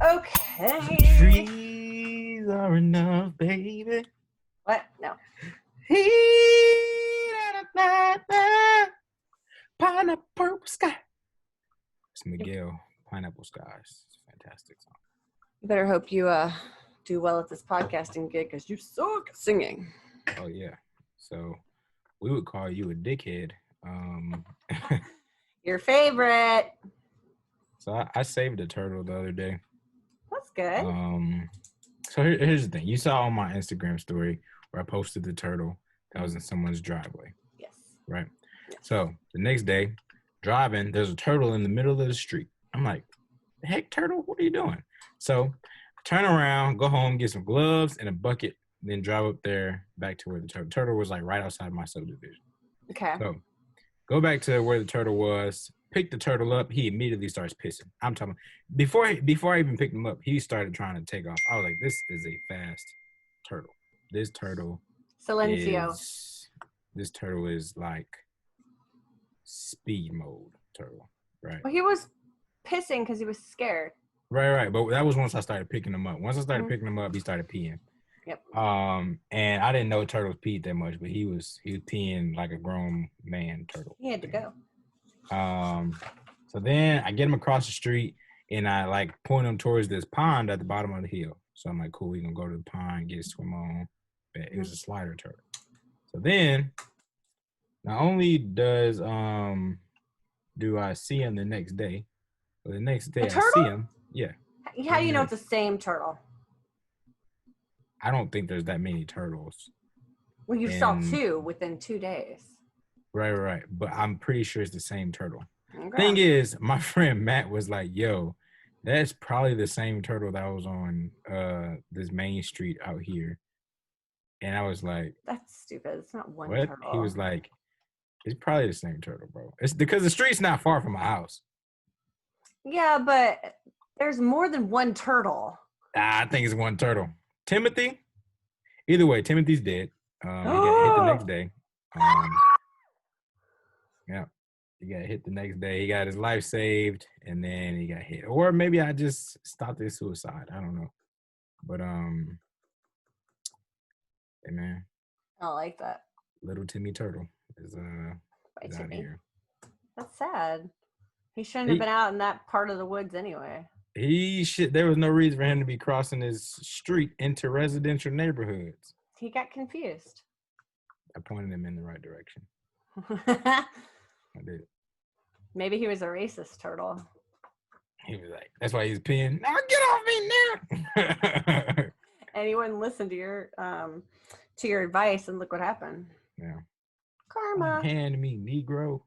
Okay. Trees are enough, baby. What? No. Pineapple sky. It's Miguel. Pineapple Skies. It's a fantastic song. You better hope you do well at this podcasting gig because you suck at singing. Oh yeah. So we would call you a dickhead. Your favorite. So I saved a turtle the other day. That's good. So here's the thing. You saw on my Instagram story where I posted the turtle that was in someone's driveway. Yes. Right. Yes. So the next day, driving, there's a turtle in the middle of the street. I'm like, the heck, turtle? What are you doing? So I turn around, go home, get some gloves and a bucket, then drive up there back to where the turtle was, like right outside my subdivision. Okay. So go back to where the turtle was, pick the turtle up. He immediately starts pissing. I'm talking before I even picked him up, he started trying to take off. I was like, this is a fast turtle. This turtle is like speed mode turtle, right? Well, he was pissing because he was scared. Right. But that was once I started picking him up. Once I started picking him up, he started peeing. Yep. And I didn't know turtles peed that much, but he was peeing like a grown man turtle. He had to go. So then I get him across the street and I like point him towards this pond at the bottom of the hill. So I'm like, cool, we gonna go to the pond, get a swim on. But it was a slider turtle. So then not only does do I see him the next day, but the next day I see him. Yeah. How do you know it's the same turtle? I don't think there's that many turtles. Well, you saw two within 2 days. Right. But I'm pretty sure it's the same turtle. Okay. Thing is, my friend Matt was like, yo, that's probably the same turtle that was on this main street out here. And I was like, that's stupid. It's not one what? turtle. He was like, it's probably the same turtle, bro. It's because the street's not far from my house. Yeah, but there's more than one turtle. I think it's one turtle. Timothy? Either way, Timothy's dead. He got hit the next day. Yeah. He got hit the next day. He got his life saved, and then he got hit. Or maybe I just stopped his suicide. I don't know. But hey man. I don't like that. Little Timmy Turtle is out here. That's sad. He shouldn't have been out in that part of the woods anyway. There was no reason for him to be crossing his street into residential neighborhoods. He got confused. I pointed him in the right direction. I did. Maybe he was a racist turtle. He was like, that's why he's peeing. Now get off me now. And he wouldn't listen to your advice, and look what happened. Yeah. Karma. Hand me, Negro.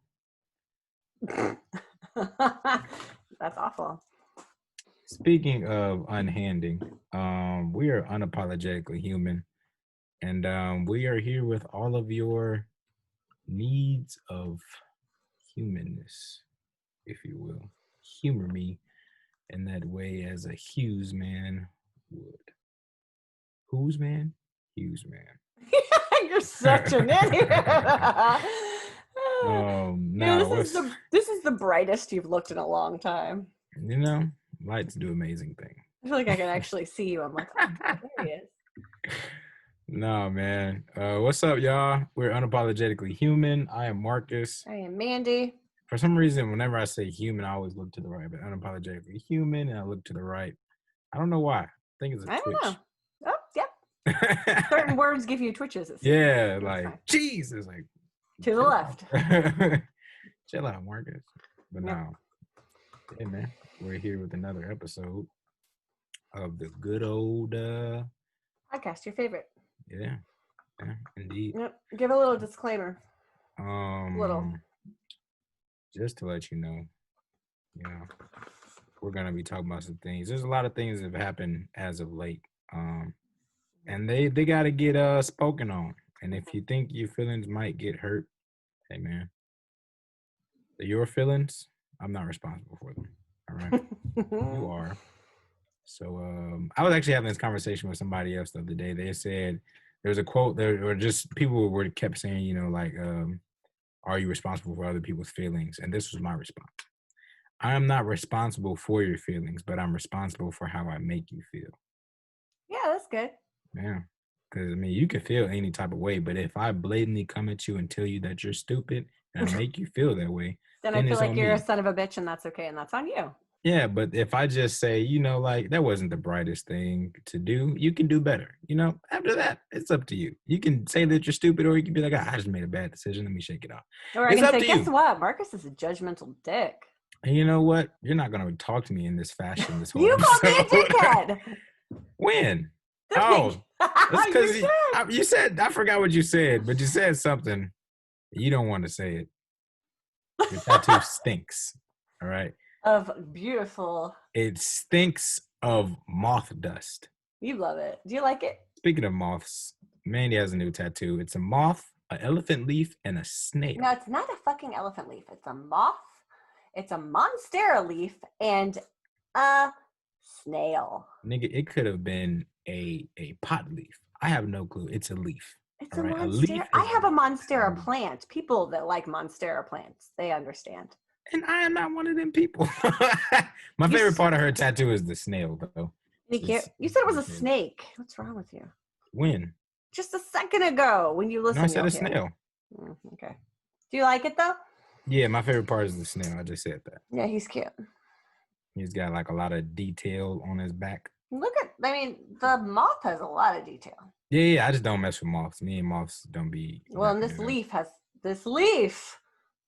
That's awful. Speaking of unhanding, we are unapologetically human, and we are here with all of your needs of humanness, if you will. Humor me in that way as a Hughes man would. Who's man? Hughes man. You're such an idiot. This is the brightest you've looked in a long time. You know, lights do amazing things. I feel like I can actually see you. I'm like, oh, there he is. No, man. What's up, y'all? We're unapologetically human. I am Marcus. I am Mandy. For some reason, whenever I say human, I always look to the right, but unapologetically human, and I look to the right. I don't know why. I think it's a twitch. I don't know. Oh, yep. Certain words give you twitches. Yeah, like, Jesus, like. To the left. Chill out, Marcus. But no. Hey, man. We're here with another episode of the good old podcast, your favorite. Yeah, indeed. Yep. Give a little disclaimer. Little. Just to let you know, we're gonna be talking about some things. There's a lot of things that have happened as of late. And they gotta get spoken on. And if you think your feelings might get hurt, hey man. They're your feelings. I'm not responsible for them. All right. You are. So I was actually having this conversation with somebody else the other day. They said there was a quote there, or just people were kept saying, like, are you responsible for other people's feelings? And this was my response. I am not responsible for your feelings, but I'm responsible for how I make you feel. Yeah, that's good. Yeah. Because, I mean, you can feel any type of way, but if I blatantly come at you and tell you that you're stupid and I make you feel that way, Then I then feel it's like on you're a me. son of a bitch, and that's okay, and that's on you. Yeah, but if I just say, like, that wasn't the brightest thing to do, you can do better. After that, it's up to you. You can say that you're stupid, or you can be like, I just made a bad decision. Let me shake it off. Or I It's can up say, to guess you. what? Marcus is a judgmental dick. And you know what? You're not going to talk to me in this fashion this whole You called me a episode. dickhead. When? The Oh, that's you because did. you said, I forgot what you said, but you said something. You don't want to say it. Your tattoo stinks. All right. Of beautiful. It stinks of moth dust. You love it. Do you like it? Speaking of moths, Mandy has a new tattoo. It's a moth, an elephant leaf, and a snail. No, it's not a fucking elephant leaf. It's a moth. It's a monstera leaf and a snail. Nigga, it could have been a pot leaf. I have no clue. It's a leaf. It's All a right. A monstera. leaf I is have a monstera a plant. People that like monstera plants, they understand. and I am not one of them people. My You favorite part of her tattoo is the snail, though. You said it was a snake. What's wrong with you? When? Just a second ago when you No, I listen, said you'll a hear. snail. Okay. Do you like it though? Yeah, my favorite part is the snail. I just said that. Yeah, he's cute. He's got like a lot of detail on his back. The moth has a lot of detail. Yeah, I just don't mess with moths. Me and moths don't be. Well, and this leaf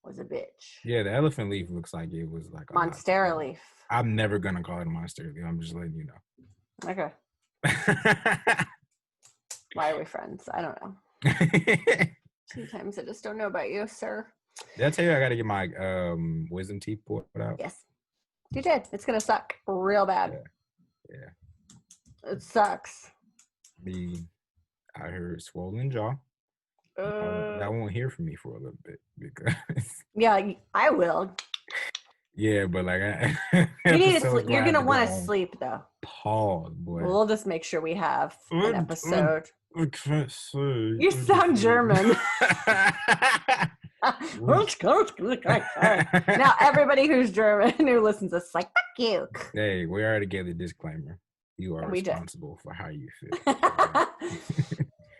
was a bitch. Yeah, the elephant leaf looks like it was like a monstera leaf. I'm never gonna call it a monstera leaf. I'm just letting you know. Okay. Why are we friends? I don't know. Sometimes I just don't know about you, sir. Did I tell you I gotta get my wisdom teeth pulled out? Yes. You did. It's gonna suck real bad. Yeah. It sucks. I heard swollen jaw. I won't hear from me for a little bit because yeah, I will. Yeah, but like you need to sleep. You're gonna want to sleep though. Pause, boy. We'll just make sure we have an episode. I can't say. You sound German. Now everybody who's German who listens to this is like, fuck you. Hey, we already gave the disclaimer. You are responsible for how you feel.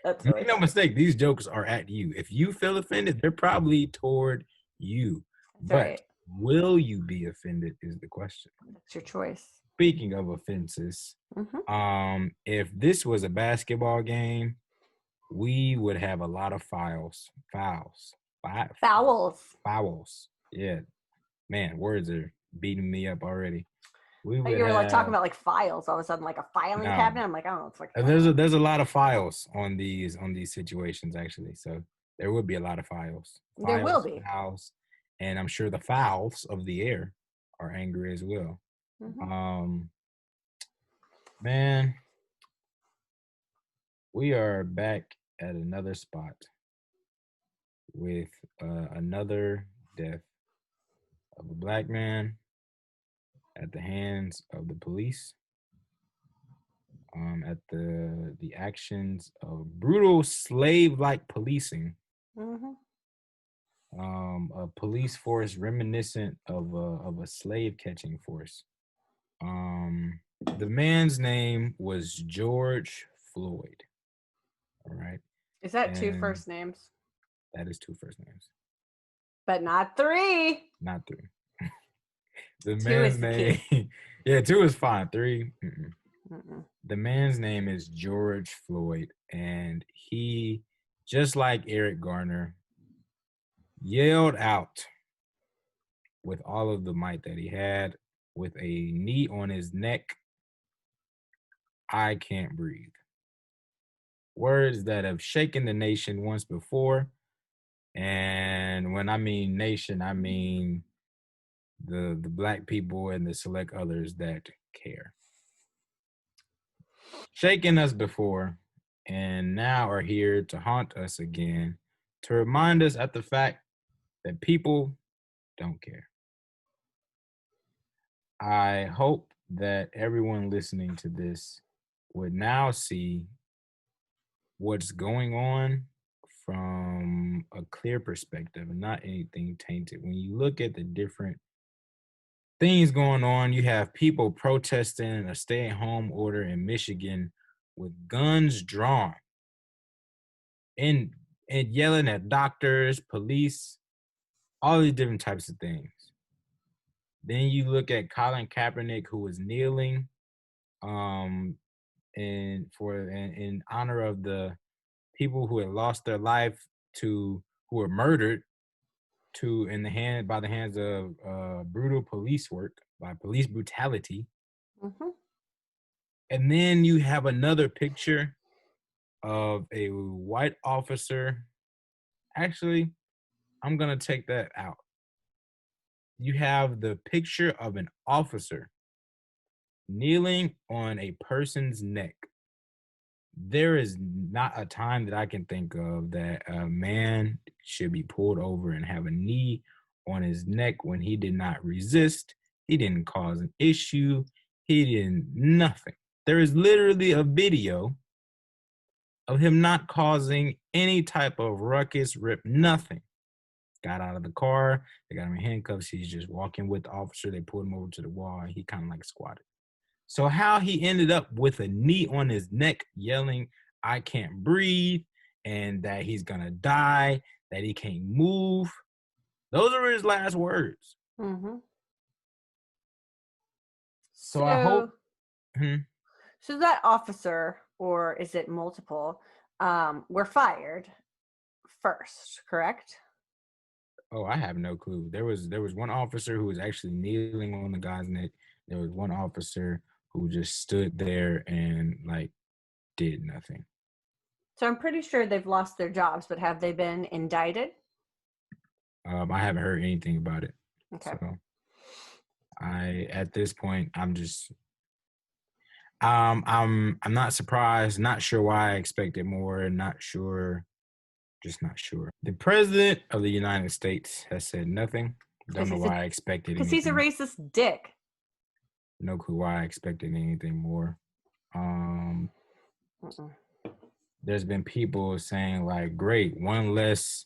That's really Make no mistake, these jokes are at you. If you feel offended, they're probably toward you. That's but right. Will you be offended is the question. That's your choice. Speaking of offenses, if this was a basketball game, we would have a lot of fouls. Yeah. Man, words are beating me up already. You were like talking about like files all of a sudden, like a filing cabinet. I'm like, oh, it's like there's a lot of files on these situations actually. So there would be a lot of files. There will be fouls, and I'm sure the fouls of the air are angry as well. Man, we are back at another spot with another death of a black man at the hands of the police, at the actions of brutal slave-like policing, a police force reminiscent of a slave-catching force. The man's name was George Floyd. All right. Is that 2 first names? That is 2 first names. But not 3. Not 3. The man's name. Yeah, 2 is fine. 3. The man's name is George Floyd, and he, just like Eric Garner, yelled out with all of the might that he had, with a knee on his neck, "I can't breathe." Words that have shaken the nation once before. And when I mean nation, I mean the black people and the select others that care. Shaken us before, and now are here to haunt us again, to remind us at the fact that people don't care. I hope that everyone listening to this would now see what's going on from a clear perspective and not anything tainted. When you look at the different things going on. You have people protesting a stay-at-home order in Michigan with guns drawn and yelling at doctors, police, all these different types of things. Then you look at Colin Kaepernick, who was kneeling, um, in honor of the people who had lost their life who were murdered by the hands of brutal police work, by police brutality. Mm-hmm. And then you have another picture of a white officer. Actually, I'm gonna take that out. You have the picture of an officer kneeling on a person's neck. There is not a time that I can think of that a man should be pulled over and have a knee on his neck when he did not resist. He didn't cause an issue. He didn't nothing. There is literally a video of him not causing any type of ruckus, rip, nothing. Got out of the car. They got him in handcuffs. He's just walking with the officer. They pulled him over to the wall and he kind of like squatted. So how he ended up with a knee on his neck yelling, "I can't breathe," and that he's gonna die, that he can't move. Those are his last words. Mm-hmm. So I hope. So that officer, or is it multiple, were fired first, correct? Oh, I have no clue. There was one officer who was actually kneeling on the guy's neck. There was one officer who just stood there and like did nothing. So I'm pretty sure they've lost their jobs, but have they been indicted? I haven't heard anything about it. Okay. So at this point, I'm not surprised, not sure why I expected more, just not sure. The president of the United States has said nothing. Don't know why I expected anything. Because he's a racist dick. No clue why I expected anything more. There's been people saying like, great, one less,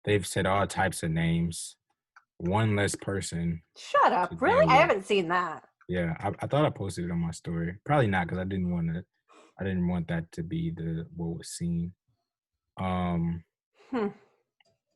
they've said all types of names, one less person. Shut up. Really? I haven't seen that. Yeah, I thought I posted it on my story. Probably not, because I didn't want that to be what was seen.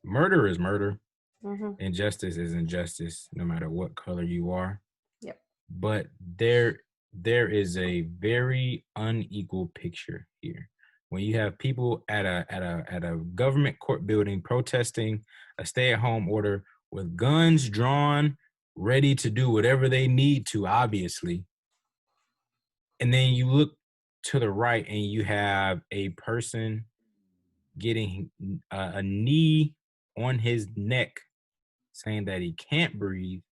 Murder is murder. Mm-hmm. Injustice is injustice, no matter what color you are. Yep. But there is a very unequal picture here. When you have people at a government court building protesting a stay-at-home order with guns drawn, ready to do whatever they need to, obviously. And then you look to the right and you have a person getting a knee on his neck, saying that he can't breathe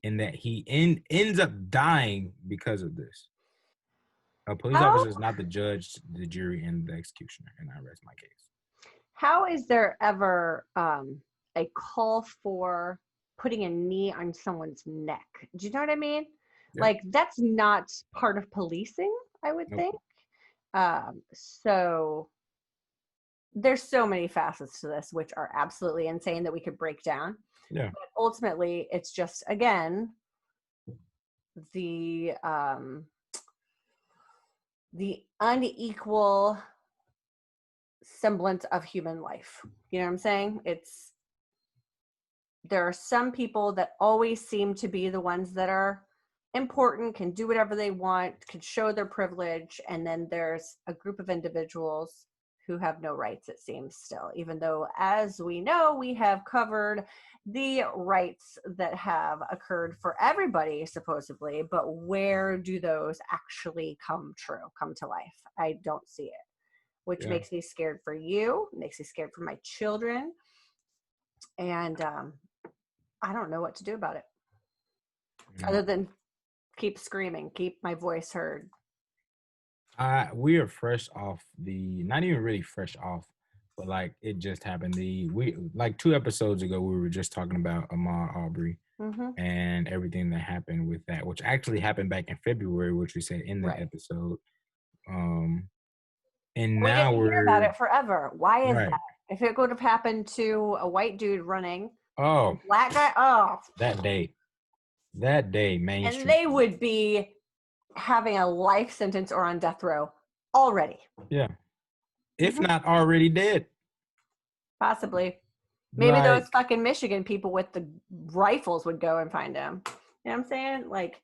and that he ends up dying because of this. A police officer is not the judge, the jury, and the executioner, and I rest my case. How is there ever a call for putting a knee on someone's neck? Do you know what I mean? Yep. Like, that's not part of policing, I would think. So there's so many facets to this, which are absolutely insane that we could break down. Yeah. But ultimately, it's just, again, the unequal semblance of human life. You know what I'm saying? There are some people that always seem to be the ones that are important, can do whatever they want, can show their privilege, and then there's a group of individuals who have no rights, it seems, still, even though, as we know, we have covered the rights that have occurred for everybody, supposedly, but where do those actually come to life? I don't see it, which makes me scared for you, makes me scared for my children, and I don't know what to do about it, other than keep screaming, keep my voice heard. We are fresh off not even really fresh off, but like it just happened. We like 2 episodes ago, we were just talking about Ahmaud Arbery and everything that happened with that, which actually happened back in February, which we said in the episode. And now we didn't hear about it forever. Why is that? If it would have happened to a white dude running, black guy, that day. That day, Main And Street. they would be having a life sentence or on death row already. Yeah. If Mhm. not already dead. Possibly. Maybe those Like fucking Michigan people with the rifles would go and find him. You know what I'm saying? Like,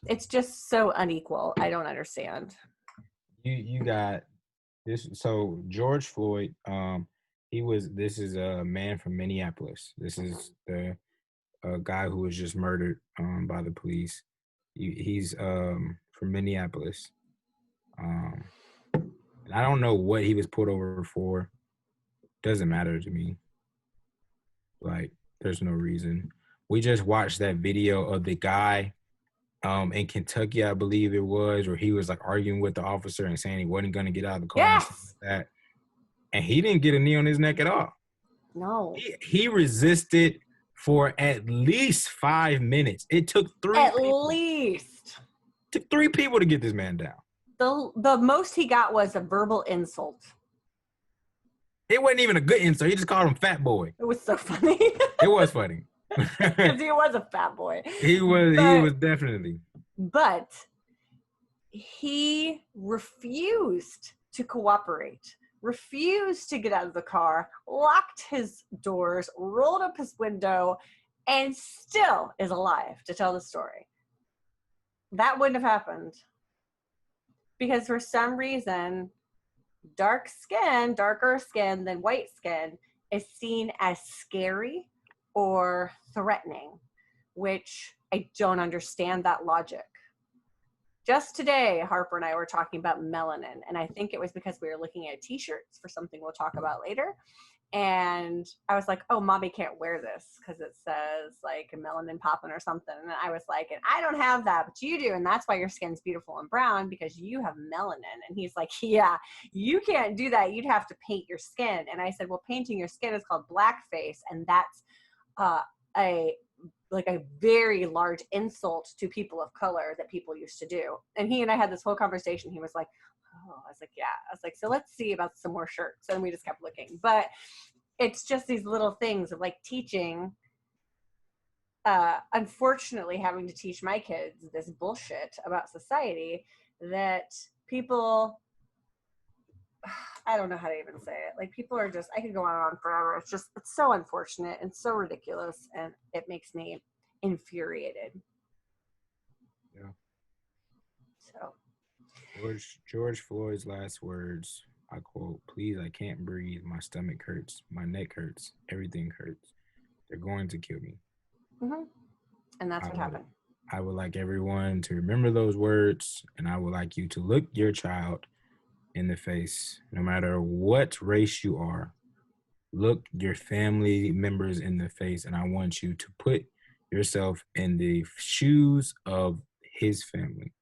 it's just so unequal. I don't understand. you got this. So George Floyd, this is a man from Minneapolis. This is the guy who was just murdered by the police. He's from Minneapolis. Um, and I don't know what he was pulled over for. Doesn't matter to me. Like, there's no reason. We just watched that video of the guy in Kentucky, I believe it was, where he was like arguing with the officer and saying he wasn't going to get out of the car and stuff Yes. like that. And he didn't get a knee on his neck at all. No. He resisted for at least 5 minutes. It took At least. three people to get this man down. The most he got was a verbal insult. It wasn't even a good insult. He just called him fat boy. It was so funny. It was funny. Because he was a fat boy. He was definitely. But he refused to cooperate, refused to get out of the car, locked his doors, rolled up his window, and still is alive to tell the story. That wouldn't have happened because for some reason, darker skin than white skin is seen as scary or threatening, which I don't understand that logic. Just today, Harper and I were talking about melanin, and I think it was because we were looking at t-shirts for something we'll talk about later. And I was like, oh, mommy can't wear this because it says like melanin popping or something. And I was like, and I don't have that, but you do. And that's why your skin's beautiful and brown because you have melanin. And he's like, yeah, you can't do that. You'd have to paint your skin. And I said, well, painting your skin is called blackface. And that's a very large insult to people of color that people used to do. And he and I had this whole conversation. He was like, oh, I was like, yeah. I was like, so let's see about some more shirts. And we just kept looking. But it's just these little things of like teaching, unfortunately having to teach my kids this bullshit about society that people, I don't know how to even say it. Like people are just, I could go on and on forever. It's so unfortunate and so ridiculous. And it makes me infuriated. Yeah. So George Floyd's last words, I quote, "Please, I can't breathe. My stomach hurts. My neck hurts. Everything hurts. They're going to kill me." mm-hmm. And that's what happened. I would like everyone to remember those words, and I would like you to look your child in the face, no matter what race you are. Look your family members in the face, and I want you to put yourself in the shoes of his family.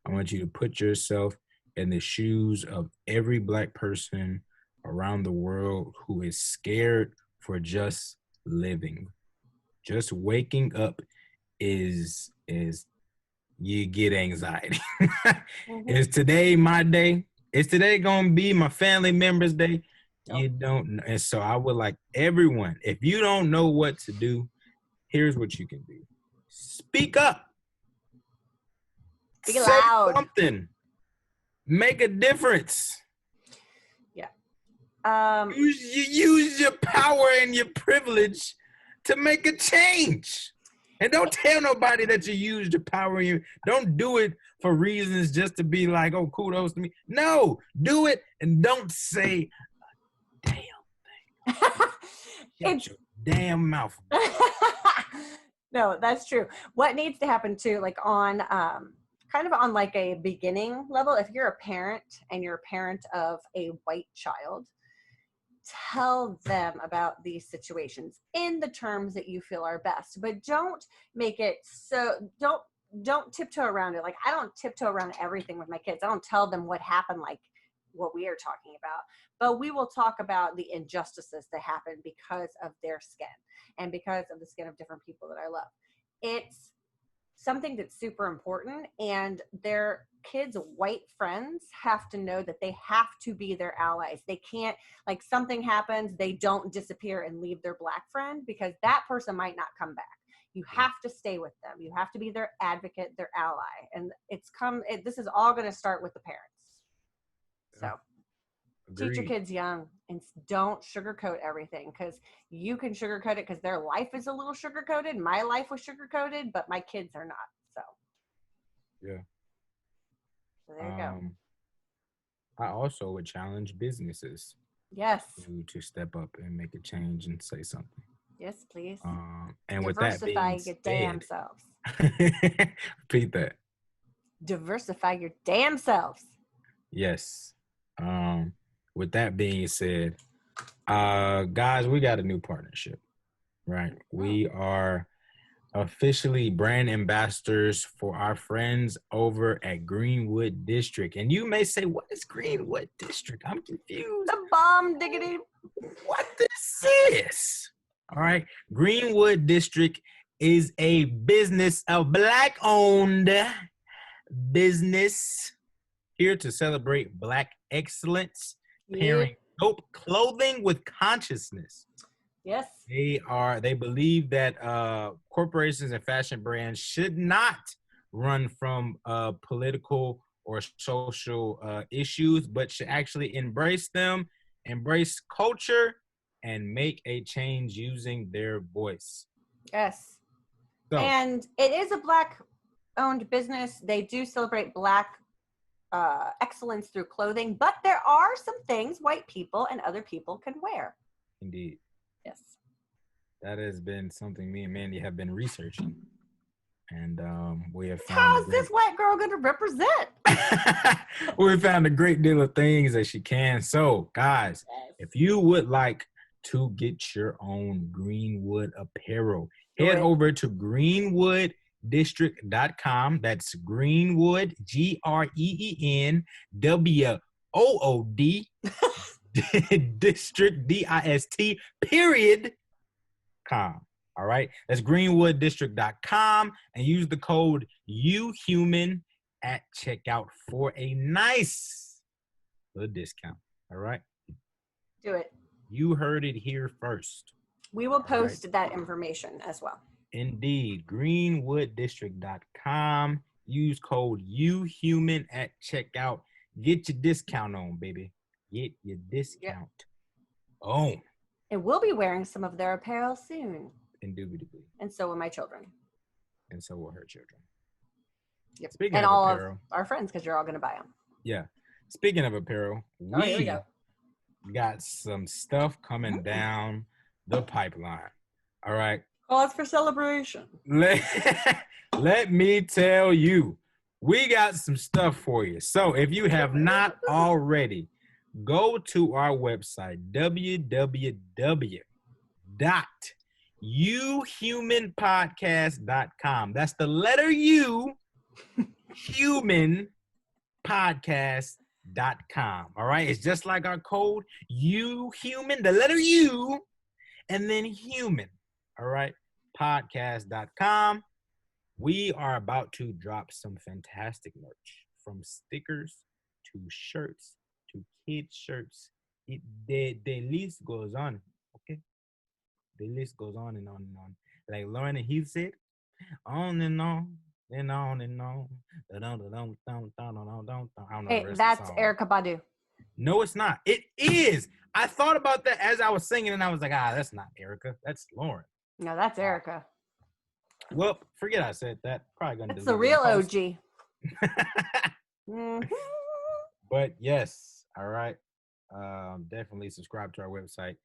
I want you to put yourself in the shoes of every Black person around the world who is scared for just living. Just waking up is you get anxiety. Mm-hmm. Is today my day? Is today gonna be my family members' day? Nope. You don't know. And so I would like everyone, if you don't know what to do, here's what you can do. Speak up. Speak Say loud. something. Make a difference. Yeah. Use your power and your privilege to make a change. And don't tell nobody that you used your power. Don't do it for reasons just to be like, oh, kudos to me. No, do it and don't say a damn thing. Shut your damn mouth. No, that's true. What needs to happen too, like on kind of on like a beginning level, if you're a parent and you're a parent of a white child, tell them about these situations in the terms that you feel are best, but don't make it so don't tiptoe around it. Like I don't tiptoe around everything with my kids. I don't tell them what happened, like what we are talking about, but we will talk about the injustices that happen because of their skin and because of the skin of different people that I love. It's something that's super important, and their kids' white friends have to know that they have to be their allies. They can't, like something happens, they don't disappear and leave their Black friend because that person might not come back. You have to stay with them. You have to be their advocate, their ally. And this is all going to start with the parents. So teach your Agreed. kids young and don't sugarcoat everything, because you can sugarcoat it because their life is a little sugarcoated. My life was sugarcoated, but my kids are not. So Yeah. so there you go. I also would challenge businesses Yes. to step up and make a change and say something. Yes, please. And with that Diversify being your damn said, selves. repeat that. Diversify your damn selves. Yes. With that being said, guys, we got a new partnership, right? We are officially brand ambassadors for our friends over at Greenwood District. And you may say, what is Greenwood District? I'm confused. The bomb diggity. What this is? All right. Greenwood District is a business, a Black-owned business here to celebrate Black excellence, pairing dope clothing with consciousness. Yes. They believe that corporations and fashion brands should not run from political or social issues, but should actually embrace them, embrace culture, and make a change using their voice. Yes. So, And it is a Black-owned business. They do celebrate Black excellence through clothing, but there are some things white people and other people can wear. indeed. Yes. That has been something me and Mandy have been researching. And we have found How's this white girl going to represent? we found a great deal of things that she can. So, guys, if you would like to get your own Greenwood apparel, head over to greenwooddistrict.com. That's Greenwood, GREENWOOD, district, DIST, period, com. All right. That's greenwooddistrict.com and use the code UHUMAN at checkout for a nice little discount. All right. Do it. You heard it here first. We will post that information as well. Indeed. Greenwooddistrict.com. Use code UHUMAN at checkout. Get your discount on, baby. Get your discount on. And we'll be wearing some of their apparel soon. Indubitably. And so will my children. And so will her children. Yep. Speaking and of all apparel, of our friends, because you're all going to buy them. Yeah. Speaking of apparel, here we go. Got some stuff coming down the pipeline. All right. Cause for celebration. Let me tell you, we got some stuff for you. So if you have not already, go to our website, www.uhumanpodcast.com. That's the letter U, humanpodcast.com. All right. It's just like our code, UHUMAN, the letter U, and then human. All right. Podcast.com. We are about to drop some fantastic merch, from stickers to shirts to kids shirts. The list goes on. Okay. The list goes on and on and on. Like Lauren and Heath said, on and on and on and on. I don't know Hey, that's Erykah Badu. No, it's not. It is. I thought about that as I was singing, and I was like, that's not Erykah. That's Lauren. No, that's Erykah. Well, forget I said that. Probably gonna. It's the real OG. But yes, all right. Definitely subscribe to our website.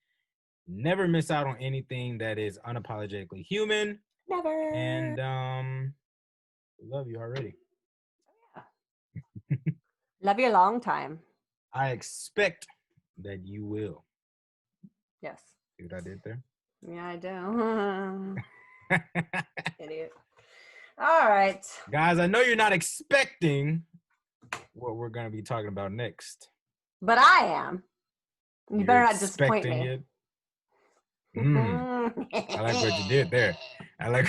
Never miss out on anything that is unapologetically human. Never. And love you already. Yeah. Love you a long time. I expect that you will. Yes. See what I did there? Yeah, I do. Idiot. All right. Guys, I know you're not expecting what we're going to be talking about next. But I am. You better not disappoint me. It? I like what you did there. We're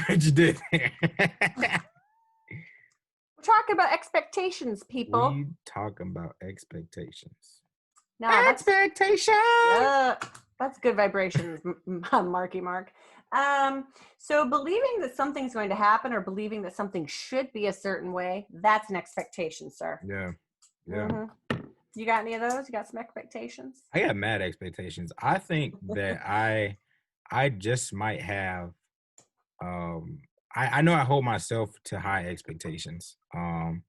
talking about expectations, people. We talking about expectations. No, expectations. That's good vibrations, Marky Mark. So believing that something's going to happen or believing that something should be a certain way, that's an expectation, sir. Yeah. Yeah. You got any of those? You got some expectations? I got mad expectations. I think that I just might have I know I hold myself to high expectations. And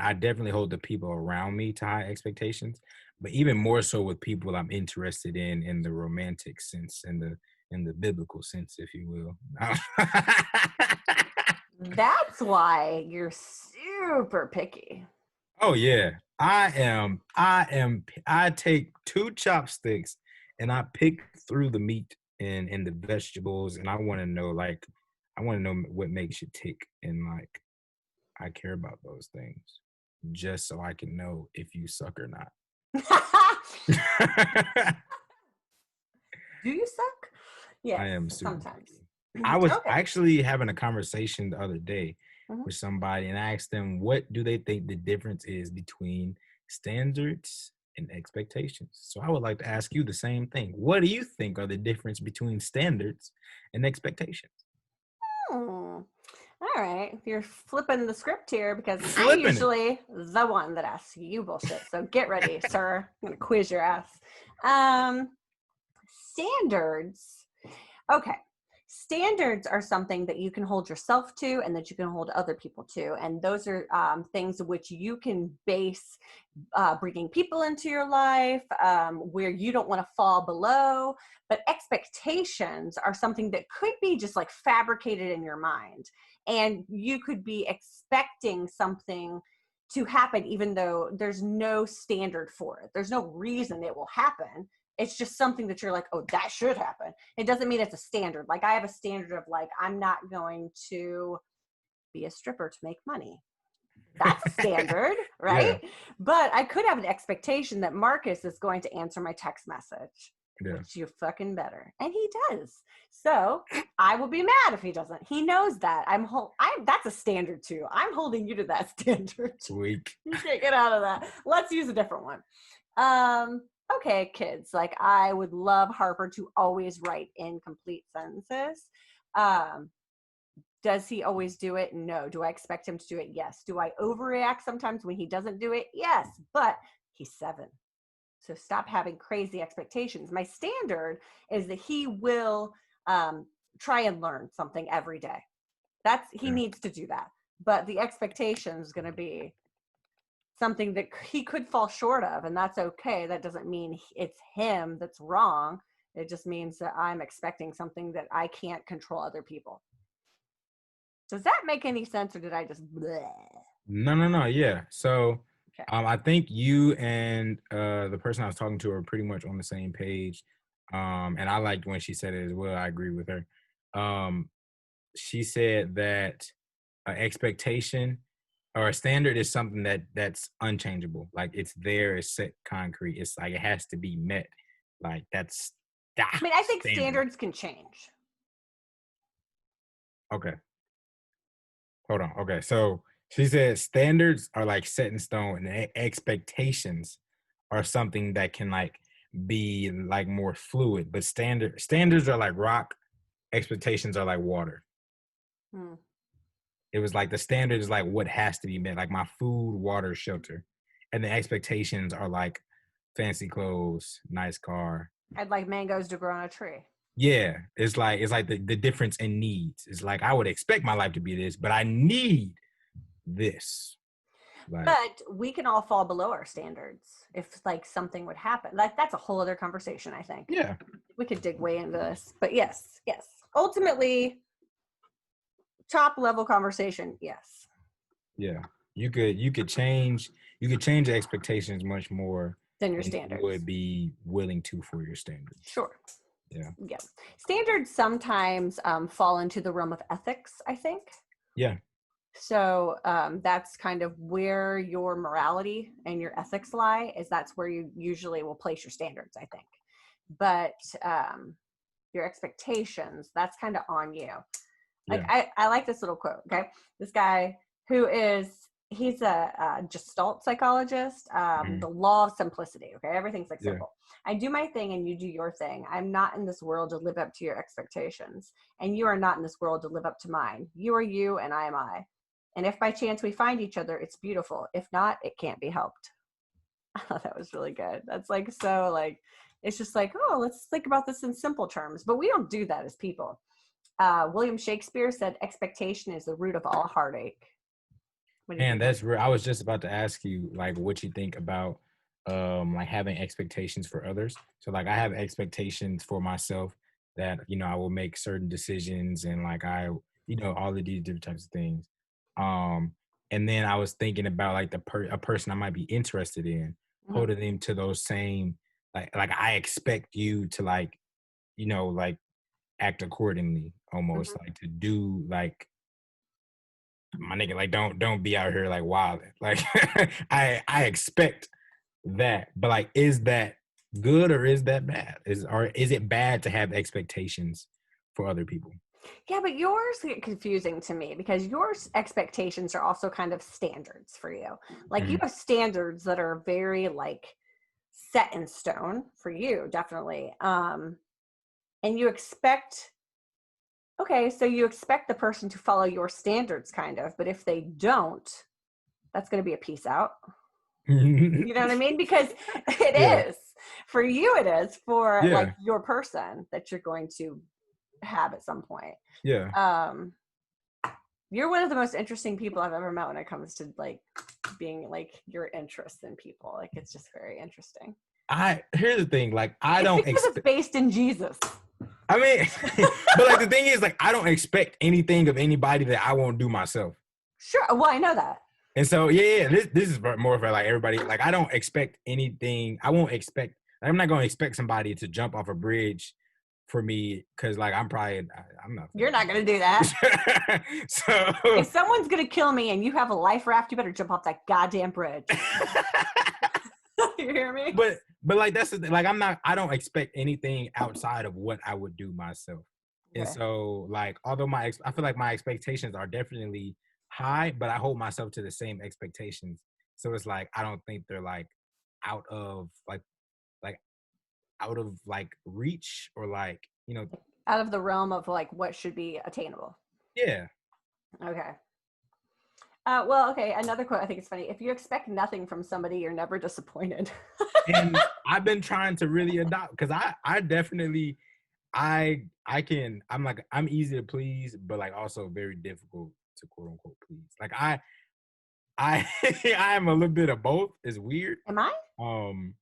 I definitely hold the people around me to high expectations, but even more so with people I'm interested in the romantic sense, in the biblical sense, if you will. That's why you're super picky. Oh yeah. I take two chopsticks and I pick through the meat and the vegetables, and I want to know what makes you tick, and like I care about those things just so I can know if you suck or not. Do you suck? I Yes, am super sometimes. picky. I was Okay. actually having a conversation the other day Mhm. with somebody, and I asked them what do they think the difference is between standards and expectations. So I would like to ask you the same thing. What do you think are the difference between standards and expectations? Hmm. All right. You're flipping the script here because I'm Flipping it. usually the one that asks you bullshit. So get ready, sir. I'm going to quiz your ass. Um, Standards. Okay. Standards are something that you can hold yourself to and that you can hold other people to. And those are things which you can base bringing people into your life where you don't want to fall below. But expectations are something that could be just like fabricated in your mind. And you could be expecting something to happen, even though there's no standard for it. There's no reason it will happen. It's just something that you're like, oh, that should happen. It doesn't mean it's a standard. Like I have a standard of like, I'm not going to be a stripper to make money. That's a standard, Yeah, right? But I could have an expectation that Marcus is going to answer my text message, yeah. which you fucking better. And he does. So I will be mad if he doesn't. He knows that. I'm that's a standard too. I'm holding you to that standard. Weak. You can't get out of that. Let's use a different one. Um, okay, kids. Like I would love Harper to always write in complete sentences. Um, does he always do it? No. Do I expect him to do it? Yes. Do I overreact sometimes when he doesn't do it? Yes. But he's 7. So stop having crazy expectations. My standard is that he will um, try and learn something every day. He Yeah. needs to do that. But the expectation is going to be something that he could fall short of, and that's okay. That doesn't mean it's him that's wrong. It just means that I'm expecting something that I can't control other people. Does that make any sense, or did I just bleh? No, no, no. Yeah. So Okay. I think you and the person I was talking to are pretty much on the same page. And I liked when she said it as well. I agree with her. Um, she said that expectation or a standard is something that's unchangeable. Like it's there, it's set concrete. It's like it has to be met. Like that's I mean, I think standard. standards can change. Okay. Hold on. Okay. So she said standards are like set in stone, and expectations are something that can like be like more fluid. But standards are like rock, expectations are like water. Hmm. It was like the standard is like what has to be met, like my food, water, shelter. And the expectations are like fancy clothes, nice car. I'd like mangoes to grow on a tree. Yeah, it's like the difference in needs. It's like I would expect my life to be this, but I need this. Like, But we can all fall below our standards if like something would happen. Like that's a whole other conversation, I think. yeah, We could dig way into this. But yes, yes. Ultimately, top level conversation, yes. yeah. You could change the expectations much more Than your than you standards. would be willing to for your standards. Sure. Yeah. Yeah. Standards sometimes fall into the realm of ethics, I think. Yeah. So that's kind of where your morality and your ethics lie, is that's where you usually will place your standards, I think. But your expectations, that's kind of on you. Like Yeah. I like this little quote, okay? This guy who is he's a Gestalt psychologist. The law of simplicity. Okay, everything's like Yeah. simple. I do my thing and you do your thing. I'm not in this world to live up to your expectations, and you are not in this world to live up to mine. You are you, and I am I. And if by chance we find each other, it's beautiful. If not, it can't be helped. I thought that was really good. That's like so like it's just like, oh, let's think about this in simple terms. But we don't do that as people. William Shakespeare said expectation is the root of all heartache. What do you Man, think? that's real. I was just about to ask you like what you think about like having expectations for others. So like I have expectations for myself that, you know, I will make certain decisions and like you know, all of these different types of things. Um and then I was thinking about like a person I might be interested in, Mhm. holding them to those same like I expect you to like, you know, like act accordingly almost Mhm. like to do like my nigga, like don't be out here like wild. Like I expect that, but like, is that good or is that bad? Is it bad to have expectations for other people? Yeah, but yours get confusing to me because your expectations are also kind of standards for you. Like you Mhm. have standards that are very like set in stone for you, definitely. And you expect, okay, so you expect the person to follow your standards kind of, but if they don't, that's going to be a peace out. You know what I mean? Because Yeah, it is for you, it is for like yeah, your person that you're going to have at some point. yeah. Um, you're one of the most interesting people I've ever met when it comes to like being like your interest in people. Like it's just very interesting. I Here's the thing, like I It's don't because it's expect. based in Jesus. I mean, but like the thing is, like I don't expect anything of anybody that I won't do myself. Sure. Well, I know that. And so, yeah, this is more for like everybody. Like, I don't expect anything. I won't expect. I'm not going to expect somebody to jump off a bridge for me because, like, I'm not You're gonna do not going to do that. that. If So, someone's going to kill me and you have a life raft, you better jump off that goddamn bridge. You hear me? but like that's the thing. Like, I don't expect anything outside of what I would do myself. And Okay. so, like, although I feel like my expectations are definitely high, but I hold myself to the same expectations. So it's like I don't think they're like out of like out of like reach or like, you know, Out of the realm of like what should be attainable. yeah. Okay. Well, okay. Another quote I think is funny. If you expect nothing from somebody, you're never disappointed. And I've been trying to really adopt because I definitely I'm easy to please, but like also very difficult to quote unquote please. Like I I am a little bit of both. It's weird. Am I? Um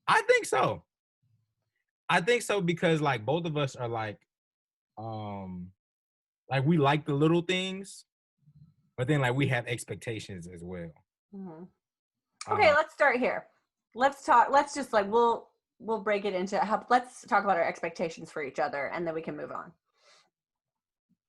I think so. I think so because like both of us are um like we like the little things, but then like we have expectations as well. Mhm. Okay, Uh, let's start here. Let's talk. Let's just like we'll break it into how. Let's talk about our expectations for each other, and then we can move on.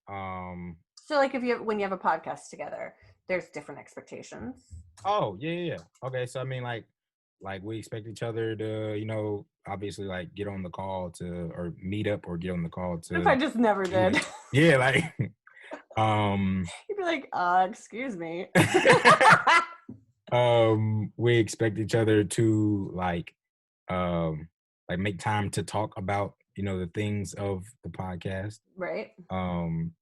um So, like, if you when you have a podcast together, there's different expectations. oh yeah. Okay, so I mean like we expect each other to, you know, obviously like get on the call to or meet up or get on the call If I to just never do did, it. Yeah, like um you'd be like, excuse me. we expect each other to um like make time to talk about, you know, the things of the podcast. Right. Um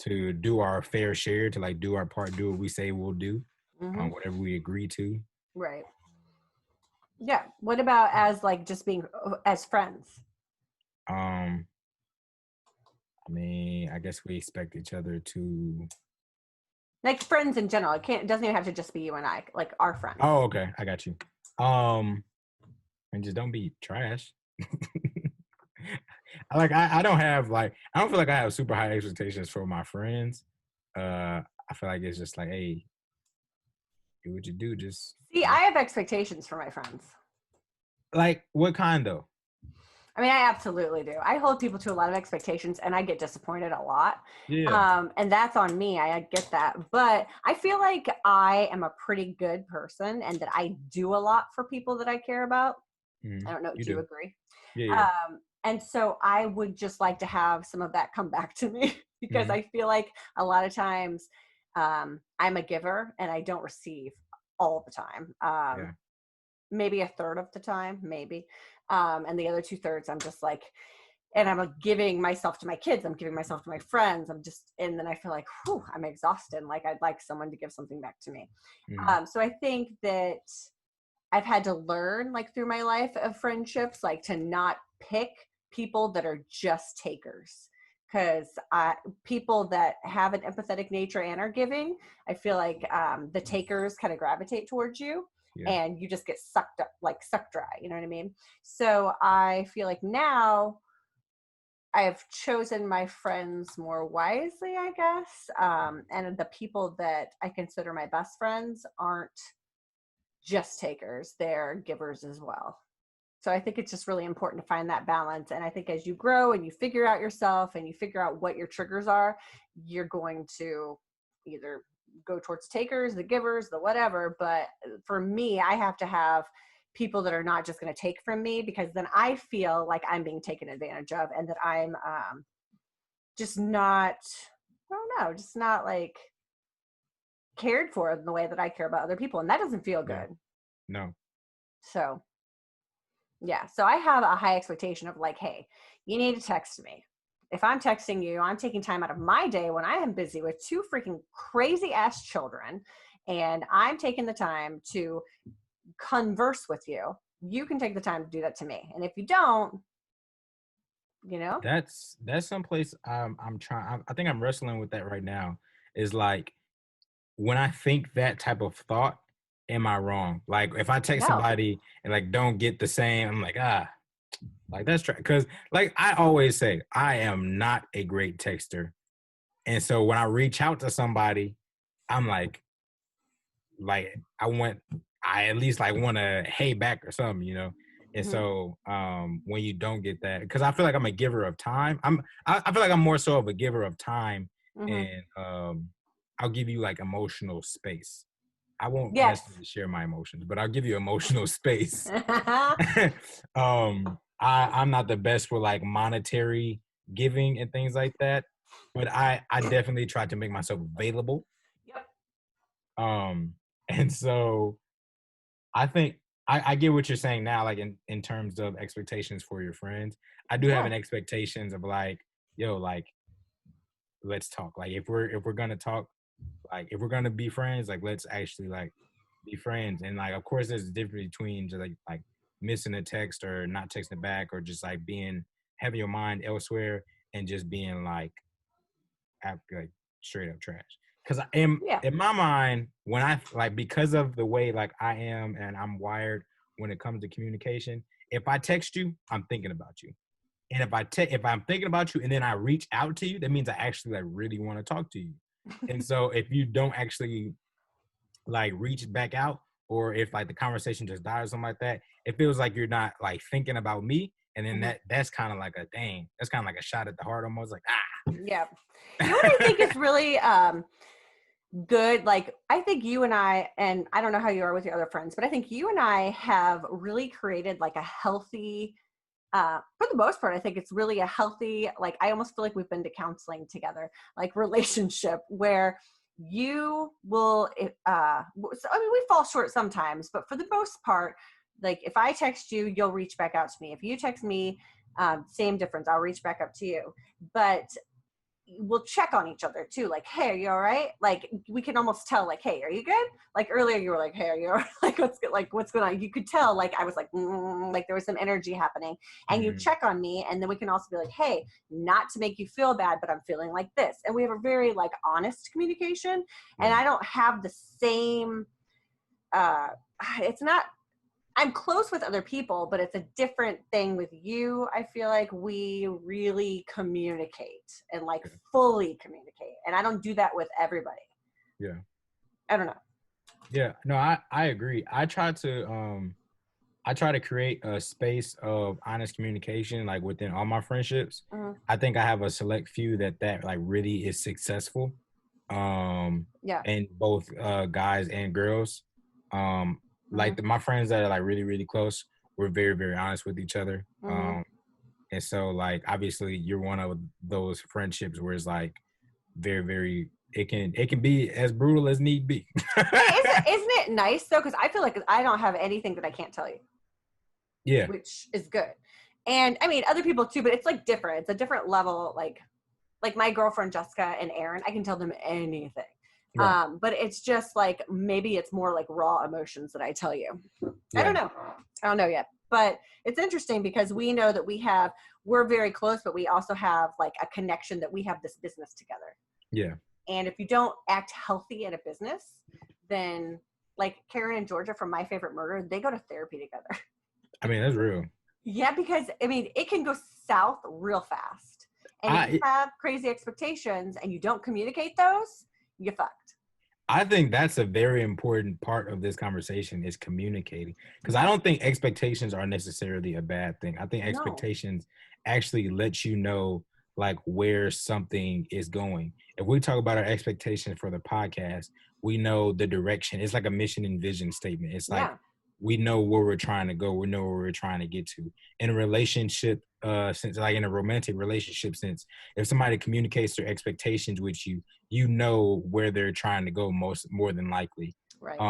to do our fair share, to like do our part, do what we say we'll do, Mm-hmm. whatever we agree to. Right. Yeah. What about as like just being as friends? Um, I mean, I guess we expect each other to. Like friends in general. It can't. It doesn't even have to just be you and I. Like our friends. Oh, okay, I got you. Um, and just don't be trash. I don't have like I don't feel like I have super high expectations for my friends. I feel like it's just like, hey, do what you do. Just See, I have expectations for my friends. like what kind though? I mean, I absolutely do. I hold people to a lot of expectations and I get disappointed a lot. Yeah. And that's on me. I get that. But I feel like I am a pretty good person and that I do a lot for people that I care about. I don't know. You Do you do. agree? Yeah, yeah. And so I would just like to have some of that come back to me because Mhm. I feel like a lot of times I'm a giver and I don't receive all the time. Yeah. Maybe a third of the time, maybe. And the other 2/3, I'm just like, and I'm giving myself to my kids. I'm giving myself to my friends. And then I feel like, whew, I'm exhausted. Like I'd like someone to give something back to me. Mm-hmm. So I think that I've had to learn, like through my life of friendships, like to not pick people that are just takers. Because people that have an empathetic nature and are giving, I feel like the takers kind of gravitate towards you, Yeah. and you just get sucked up, like sucked dry. You know what I mean? So I feel like now I have chosen my friends more wisely, I guess. And the people that I consider my best friends aren't just takers, they're givers as well. So I think it's just really important to find that balance. And I think as you grow and you figure out yourself and you figure out what your triggers are, you're going to either go towards takers, the givers, the whatever. But for me, I have to have people that are not just going to take from me, because then I feel like I'm being taken advantage of, and that I'm just not, I don't know, just not like cared for in the way that I care about other people. And that doesn't feel Yeah. good. No. So yeah. So I have a high expectation of like, hey, you need to text me. If I'm texting you, I'm taking time out of my day when I am busy with two freaking crazy ass children, and I'm taking the time to converse with you. You can take the time to do that to me. And if you don't, you know, That's someplace I'm trying. I think I'm wrestling with that right now. Is like when I think that type of thought, am I wrong? Like if I text no. somebody and like don't get the same, I'm like, like that's true. Because like I always say, I am not a great texter. And so when I reach out to somebody, I'm like I at least like want to hey back or something, you know. And Hmm. so when you don't get that, because I feel like I'm a giver of time. I feel like I'm more so of a giver of time, Hmm. and I'll give you like emotional space. I won't Yes. necessarily share my emotions, but I'll give you emotional space. I'm not the best for like monetary giving and things like that, but I definitely try to make myself available. Yep. Um, and so I think I get what you're saying now, like in terms of expectations for your friends. I do have Yeah. an expectations of like, yo, like let's talk. Like if we're gonna talk, like if we're gonna be friends, like let's actually like be friends. And like of course there's a difference between just like missing a text or not texting back or just like being having your mind elsewhere and just being like straight up trash. Because I am Yeah. in my mind when I like because of the way like I am and I'm wired when it comes to communication. If I text you, I'm thinking about you. And if I'm thinking about you and then I reach out to you, that means I actually like really want to talk to you. And so if you don't actually like reach back out, or if like the conversation just dies or something like that, it feels like you're not like thinking about me. And then Hmm. that's kind of like a dang, that's kind of like a shot at the heart almost like Yeah. You know what I think is really good, like I think you and I don't know how you are with your other friends, but I think you and I have really created like a healthy, for the most part, I think it's really a healthy, like I almost feel like we've been to counseling together, like relationship where you will so, I mean, we fall short sometimes, but for the most part, like if I text you, you'll reach back out to me. If you text me, same difference, I'll reach back up to you. But we'll check on each other too, like, hey, are you all right? Like we can almost tell, like, hey, are you good? Like earlier you were like, hey, are you all right? Like what's good? Like what's going on? You could tell, like I was like, like there was some energy happening, and you mm, check on me, and then we can also be like, hey, not to make you feel bad, but I'm feeling like this, and we have a very like honest communication. And yeah, I don't have the same uh it's not, I'm close with other people, but it's a different thing with you. I feel like we really communicate and like yeah, fully communicate. And I don't do that with everybody. yeah. I don't know. Yeah, no, I agree. I try to create a space of honest communication like within all my friendships. Mhm. I think I have a select few that like really is successful. Um Yeah. and both guys and girls. Um Hmm. my friends that are like really really close, we're very very honest with each other. Hmm. And so like obviously you're one of those friendships where it's like very, very. It can be as brutal as need be. Isn't it nice though? Because I feel like I don't have anything that I can't tell you. Yeah. Which is good. And I mean, other people too, but it's like different. It's a different level. Like my girlfriend Jessica and Aaron, I can tell them anything. Right. But it's just like maybe it's more like raw emotions that I tell you. Yeah. I don't know yet. But it's interesting because we know that we're very close, but we also have like a connection that we have this business together. Yeah. And if you don't act healthy in a business, then like Karen and Georgia from My Favorite Murder, they go to therapy together. I mean, that's real. Yeah, because I mean, it can go south real fast. And if you have crazy expectations and you don't communicate those, you're fucked. I think that's a very important part of this conversation is communicating. Because I don't think expectations are necessarily a bad thing. I think expectations actually let you know like where something is going. If we talk about our expectations for the podcast, we know the direction. It's like a mission and vision statement. It's like we know where we're trying to go. We know where we're trying to get to. In a relationship, since like in a romantic relationship, since if somebody communicates their expectations with you, you know where they're trying to go more than likely. Right.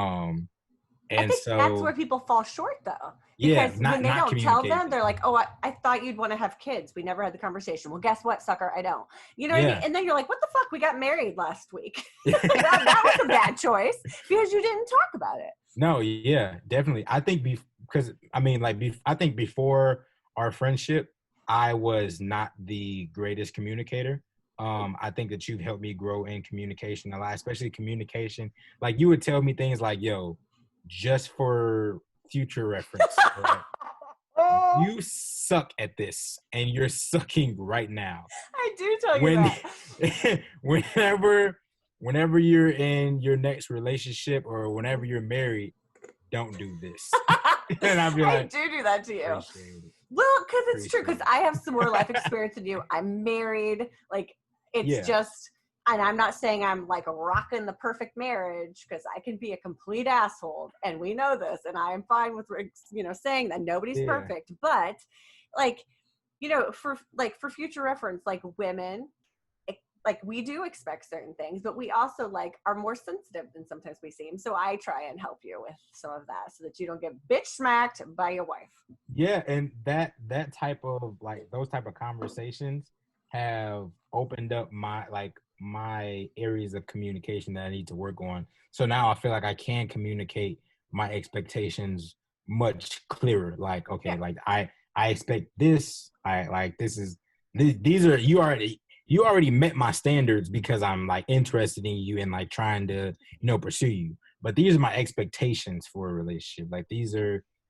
And I think so that's where people fall short though. Yeah, Because when they don't tell them, they're like, oh, I thought you'd want to have kids. We never had the conversation. Well, guess what, sucker? I don't. You know what I mean? And then you're like, what the fuck? We got married last week. that was a bad choice because you didn't talk about it. No, yeah, definitely. I think because I mean, like, I think before our friendship, I was not the greatest communicator. I think that you've helped me grow in communication a lot, especially communication. Like you would tell me things like, yo, just for future reference, right? You suck at this and you're sucking right now. I do tell you that. whenever you're in your next relationship or whenever you're married, don't do this. And I'd be like, I do that to you. Well, because it's true, because I have some more life experience than you. I'm married. Like, it's just, and I'm not saying I'm like rocking the perfect marriage, because I can be a complete asshole, and we know this, and I am fine with, saying that nobody's perfect. But, like, for future reference, like women, like we do expect certain things, but we also like are more sensitive than sometimes we seem. So I try and help you with some of that so that you don't get bitch smacked by your wife. Yeah, and that type of like those type of conversations have opened up my areas of communication that I need to work on. So now I feel like I can communicate my expectations much clearer. Like, okay, like I expect this. I like these are you already met my standards because I'm like interested in you and like trying to, pursue you. But these are my expectations for a relationship. Like these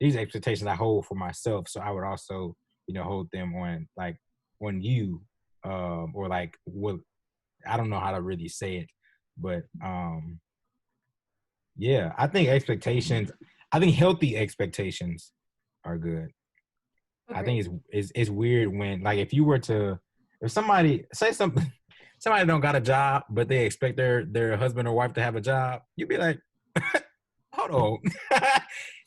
expectations I hold for myself. So I would also, hold them on you, or like what, I don't know how to really say it, but yeah, I think healthy expectations are good. Okay. I think it's weird when like if somebody say somebody don't got a job but they expect their husband or wife to have a job, you'd be like, hold on.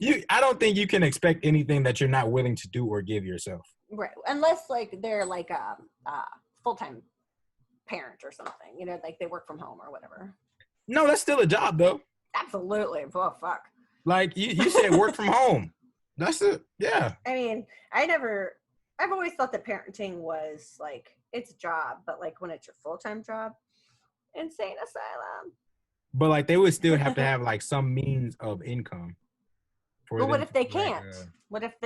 I don't think you can expect anything that you're not willing to do or give yourself. Right. Unless like they're like a full-time parent or something, like they work from home or whatever. No, that's still a job though. Absolutely. Oh, fuck. Like you said work from home. That's it. Yeah. I mean, I've always thought that parenting was like, it's a job, but like when it's your full-time job, insane asylum. But like they would still have to have like some means of income. Well, what if they can't? What if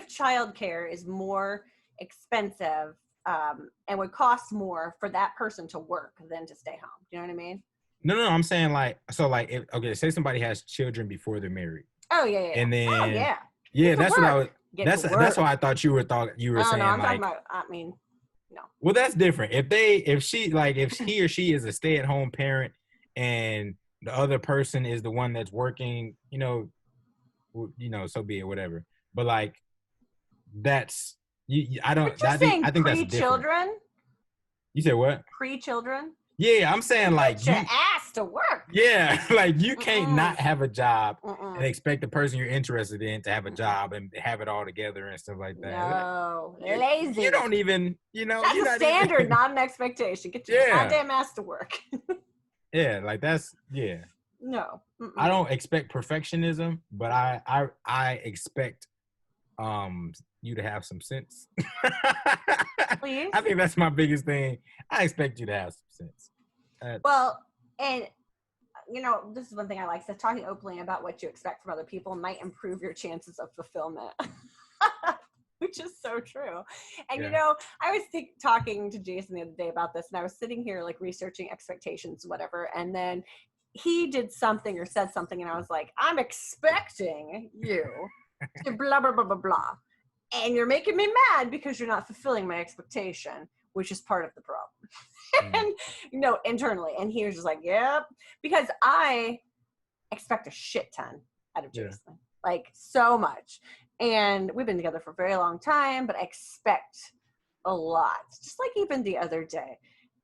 childcare is more expensive and would cost more for that person to work than to stay home? Do you know what I mean? No, I'm saying like, so like, say somebody has children before they're married. Oh yeah. And then yeah, that's what I was. That's why I thought you were saying. No, I'm like, talking about. I mean, no. Well, that's different. If he or she is a stay-at-home parent and the other person is the one that's working, so be it, whatever. But like, that's I don't. But you're I think that's pre-children. You said what? Pre-children. Yeah, I'm saying like your ass to work. Yeah, like you can't Mm-mm. not have a job and Mm-mm. expect the person you're interested in to have a job and have it all together and stuff like that. Like, No, you lazy. don't even, That's you're a not standard, even. not an expectation. Get your Yeah, goddamn ass to work. yeah, like that's yeah. No. I Mm-mm. don't expect perfectionism, but I expect you to have some sense. Please. I think that's my biggest thing. I expect you to have some sense. That's Well, and this is one thing I like. So talking openly about what you expect from other people might improve your chances of fulfillment. Which is so true. And yeah. I was talking to Jason the other day about this, and I was sitting here like researching expectations, whatever, and then he did something or said something, and I was like, I'm expecting you to blah blah blah blah blah, and you're making me mad because you're not fulfilling my expectation, which is part of the problem. Mm, And internally, and he was just like, yep, because I expect a shit ton out of yeah. Jason, like so much. And we've been together for a very long time, but I expect a lot. Just like even the other day.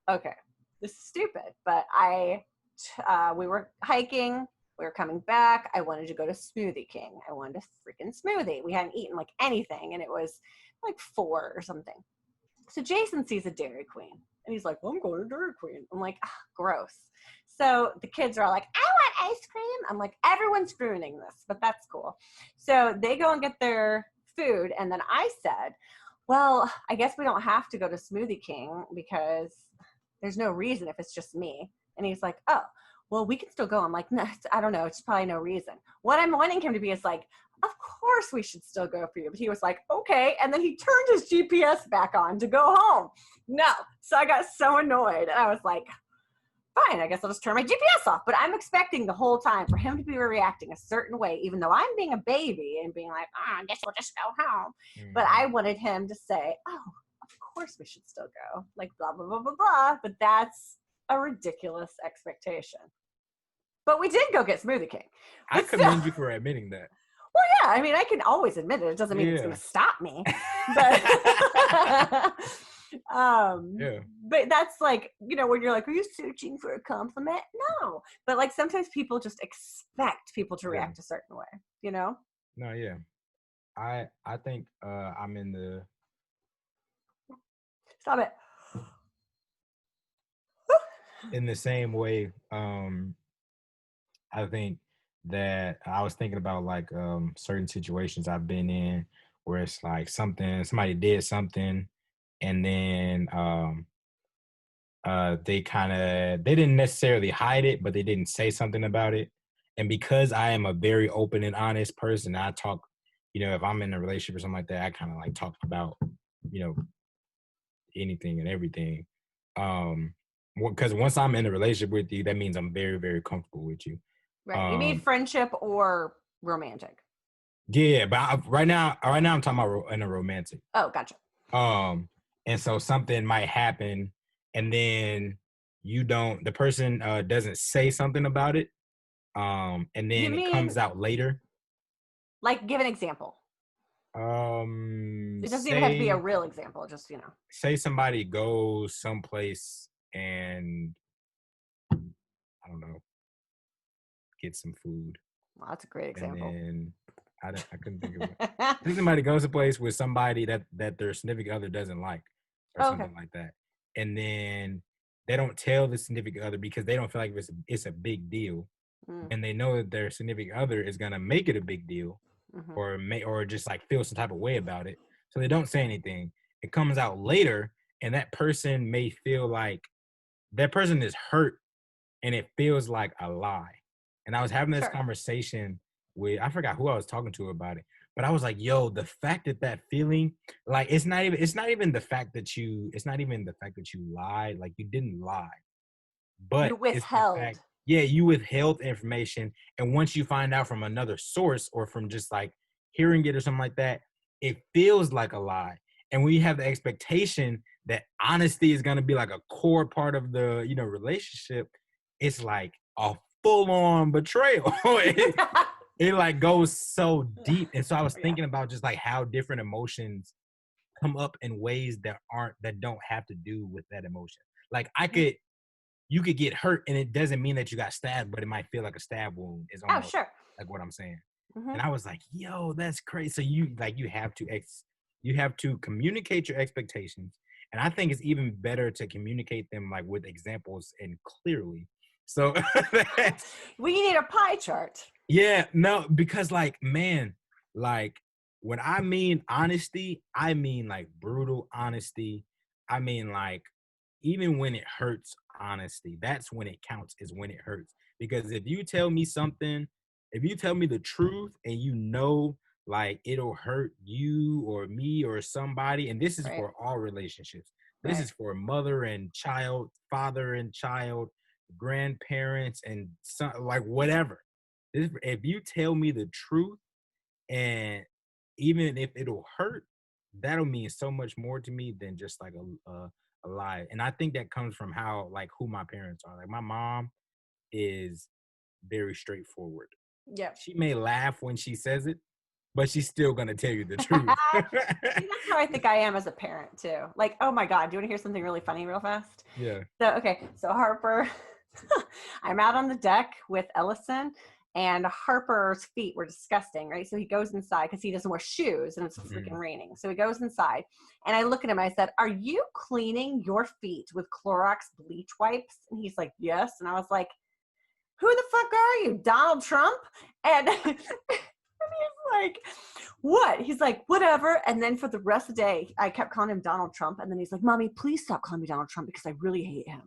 Okay, this is stupid, but we were hiking. We were coming back. I wanted to go to Smoothie King. I wanted a freaking smoothie. We hadn't eaten like anything, and it was like 4 or something. So Jason sees a Dairy Queen, and he's like, well, I'm going to Dairy Queen. I'm like, gross. So the kids are all like, I want ice cream. I'm like, everyone's ruining this, but that's cool. So they go and get their food. And then I said, well, I guess we don't have to go to Smoothie King because there's no reason if it's just me. And he's like, oh, well, we can still go. I'm like, no, I don't know. It's probably no reason. What I'm wanting him to be is like, of course we should still go for you. But he was like, okay. And then he turned his GPS back on to go home. No. So I got so annoyed. And I was like, fine, I guess I'll just turn my GPS off. But I'm expecting the whole time for him to be reacting a certain way, even though I'm being a baby and being like, I guess we'll just go home. But I wanted him to say, oh, of course we should still go. Like, blah, blah, blah, blah, blah. But that's a ridiculous expectation. But we did go get Smoothie King. I But still, commend you for admitting that. well, yeah, I mean, I can always admit it. It doesn't mean it's going Yeah. to stop me. But Yeah. but that's like, when you're like, are you searching for a compliment? No. But like sometimes people just expect people to Yeah. react a certain way, you know? No, yeah. I think I'm in the Stop it. same way. I think that I was thinking about like certain situations I've been in where it's like somebody did something and then they didn't necessarily hide it, but they didn't say something about it. And because I am a very open and honest person, I talk, if I'm in a relationship or something like that, I kind of like talk about, you know, anything and everything. Because once I'm in a relationship with you, that means I'm very, very comfortable with you. Right. You mean friendship or romantic? Yeah, but right now I'm talking about in a romantic. Oh, gotcha. And so something might happen, and then the person doesn't say something about it, and You then it mean, comes out later. like, give an example. It doesn't even have to be a Say real example, just, somebody goes someplace and I don't know, get some food, Well, that's a great and example. then I couldn't think of it. Say somebody goes to place with somebody that their significant other doesn't like, or Okay. something like that, and then they don't tell the significant other because they don't feel like it's a big deal, Mm, and they know that their significant other is gonna make it a big deal, hmm or just like feel some type of way about it, so they don't say anything. It comes out later, and that person may feel like that person is hurt, and it feels like a lie. And I was having this Sure. conversation with I forgot who I was talking to about it, but I was like, "Yo, the fact that feeling, like, it's not even the fact that you lied, like you didn't lie, You but it's the fact, withheld. yeah, you withheld information, and once you find out from another source or from just like hearing it or something like that, it feels like a lie. And we have the expectation that honesty is gonna be like a core part of the relationship. It's like a full on betrayal. It like goes so deep. And so I was Yeah. thinking about just like how different emotions come up in ways that don't have to do with that emotion. Like I could you could get hurt and it doesn't mean that you got stabbed, but it might feel like a stab wound is Oh, almost sure. like what I'm saying. Hmm. And I was like, yo, that's crazy. So you have to communicate your expectations. And I think it's even better to communicate them like with examples and clearly. So that's We need a pie chart. yeah, no, because like, man, like when I mean honesty, I mean like brutal honesty. I mean like even when it hurts honesty, that's when it counts, is when it hurts. Because if you tell me something, if you tell me the truth and you know like it'll hurt you or me or somebody, and this is Right. for all relationships. This Right. is for mother and child, father and child, grandparents and son, like whatever. If you tell me the truth, and even if it'll hurt, that'll mean so much more to me than just like a lie. And I think that comes from how like who my parents are. Like my mom is very straightforward. Yep. She may laugh when she says it, but she's still gonna tell you the truth. See, that's how I think I am as a parent too. Like, oh my God, do you want to hear something really funny real fast? Yeah. So, okay, so Harper, I'm out on the deck with Ellison, and Harper's feet were disgusting, right? So he goes inside because he doesn't wear shoes and it's freaking raining. So he goes inside, and I look at him, I said, "Are you cleaning your feet with Clorox bleach wipes?" And he's like, "Yes." And I was like, "Who the fuck are you, Donald Trump?" And he's like, "What?" He's like, "Whatever." And then for the rest of the day, I kept calling him Donald Trump. And then he's like, "Mommy, please stop calling me Donald Trump because I really hate him."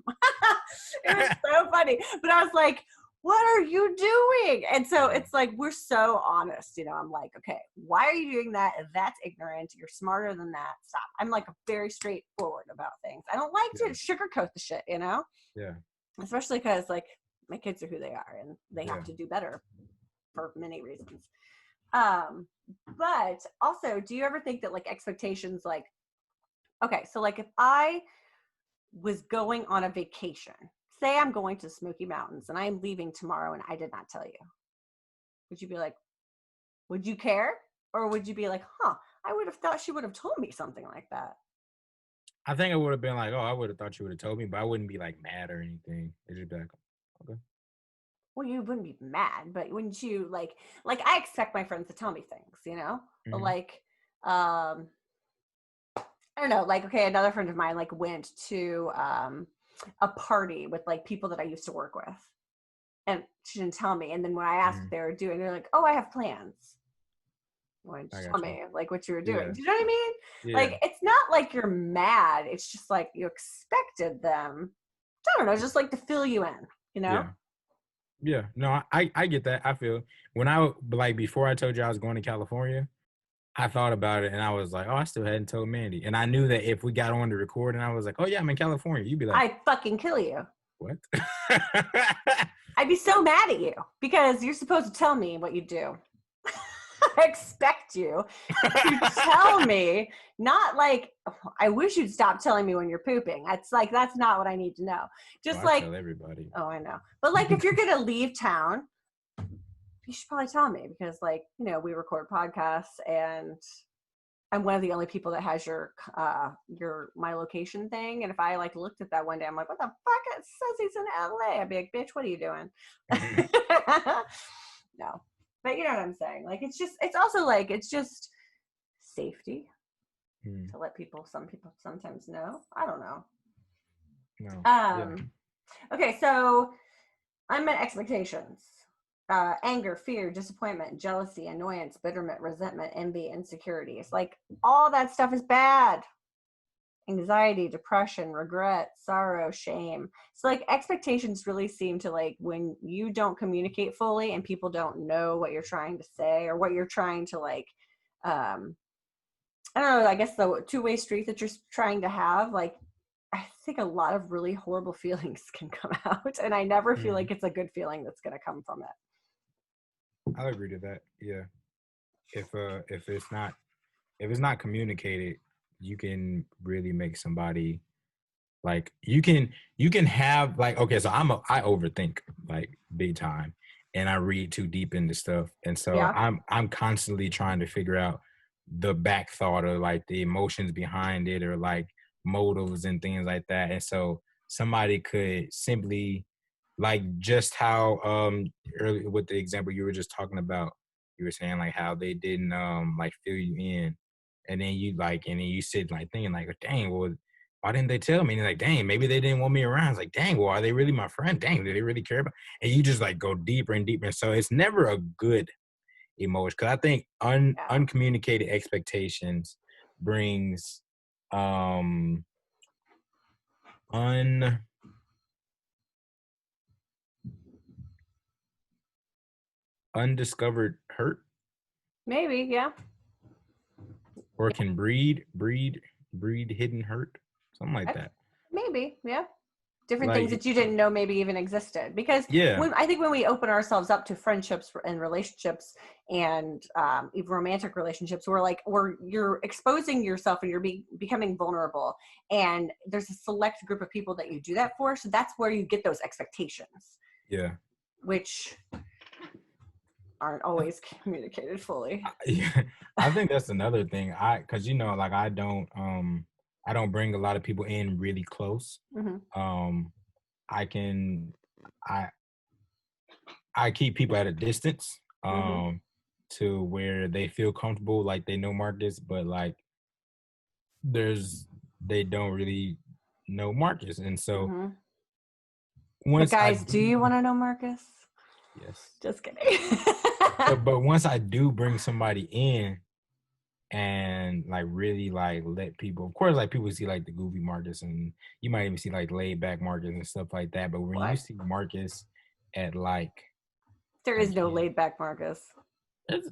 It was so funny. But I was like, "What are you doing?" And so it's like, we're so honest. You know, I'm like, "Okay, why are you doing that? That's ignorant. You're smarter than that. Stop." I'm like very straightforward about things. I don't like to sugarcoat the shit, you know? Yeah. Especially because like my kids are who they are and they Yeah. have to do better for many reasons. But also, do you ever think that like expectations, like, okay, so like if I was going on a vacation, say I'm going to Smoky Mountains and I'm leaving tomorrow and I did not tell you, would you be like, would you care? Or would you be like, huh, I would have thought she would have told me something like that? I think I would have been like, oh, I would have thought you would have told me, but I wouldn't be like mad or anything. It'd just be like, okay. Well, you wouldn't be mad, but wouldn't you like I expect my friends to tell me things, you know? But Hmm. like, I don't know, like, okay, another friend of mine like went to a party with like people that I used to work with. And she didn't tell me. And then when I asked what Hmm. they were doing, they're like, "Oh, I have plans." Why didn't you I tell got you. me like what you were doing? Yeah. Do you know what I mean? Yeah. Like, it's not like you're mad. It's just like you expected them. I don't know, just like to fill you in, you know? Yeah. Yeah. No, I get that. I feel when like before I told you I was going to California, I thought about it and I was like, oh, I still hadn't told Mandy. And I knew that if we got on to record and I was like, oh yeah, I'm in California, you'd be like, I'd fucking kill you. what? I'd be so mad at you because you're supposed to tell me what you do. I expect you to tell me, not like, "Oh, I wish you'd stop telling me when you're pooping." It's like, that's not what I need to know. Oh, Just I like, tell everybody. oh, I know. But like, if you're going to leave town, you should probably tell me because, like, you know, we record podcasts and I'm one of the only people that has your my location thing. And if I like looked at that one day, I'm like, "What the fuck? It says he's in LA." I'd be like, "Bitch, what are you doing?" No, but you know what I'm saying. Like, it's also like, it's just safety Mm, to let some people sometimes know. I don't know. no. Yeah. Um, okay, so unmet expectations. Anger, fear, disappointment, jealousy, annoyance, bitterment, resentment, envy, insecurities. Like, all that stuff is bad. Anxiety, depression, regret, sorrow, shame. So like expectations really seem to, like, when you don't communicate fully and people don't know what you're trying to say or what you're trying to like, um, I don't know, I guess the two-way street that you're trying to have, like, I think a lot of really horrible feelings can come out. And I never feel Mm, like it's a good feeling that's going to come from it. I'll agree to that. Yeah. If it's not communicated, you can really make somebody like you can have like okay, so I overthink like big time and I read too deep into stuff. And so Yeah. I'm constantly trying to figure out the back thought or like the emotions behind it or like motives and things like that. And so somebody could simply, like, just how earlier with the example you were just talking about, you were saying like how they didn't like fill you in, and then you sit like thinking like, dang, well, why didn't they tell me? And like, dang, maybe they didn't want me around. It's like, dang, well, are they really my friend? Dang, do they really care about? And you just like go deeper and deeper. And so it's never a good emotion, because I think Yeah. uncommunicated expectations brings um un undiscovered hurt, Maybe, yeah. or Yeah. can breed hidden hurt, something like Okay. that. Maybe, yeah. Different things Like, that you didn't know maybe even existed. Because yeah, when I think when we open ourselves up to friendships and relationships and even romantic relationships, you're exposing yourself and you're becoming vulnerable. And there's a select group of people that you do that for. So that's where you get those expectations, yeah. which aren't always communicated fully. Yeah, I think that's another thing. Because like I don't bring a lot of people in really close. Mm-hmm. Um, I can I I keep people at a distance, Mm-hmm. to where they feel comfortable, like they know Marcus, but like there's they don't really know Marcus, and so Mm-hmm. But once I guys, do you do, want to know Marcus? yes, Just kidding. but once I do bring somebody in and like really like let people, of course, like people see like the goofy Marcus, and you might even see like laid back Marcus and stuff like that. But when you What? see Marcus at like There is no again, laid back Marcus. there's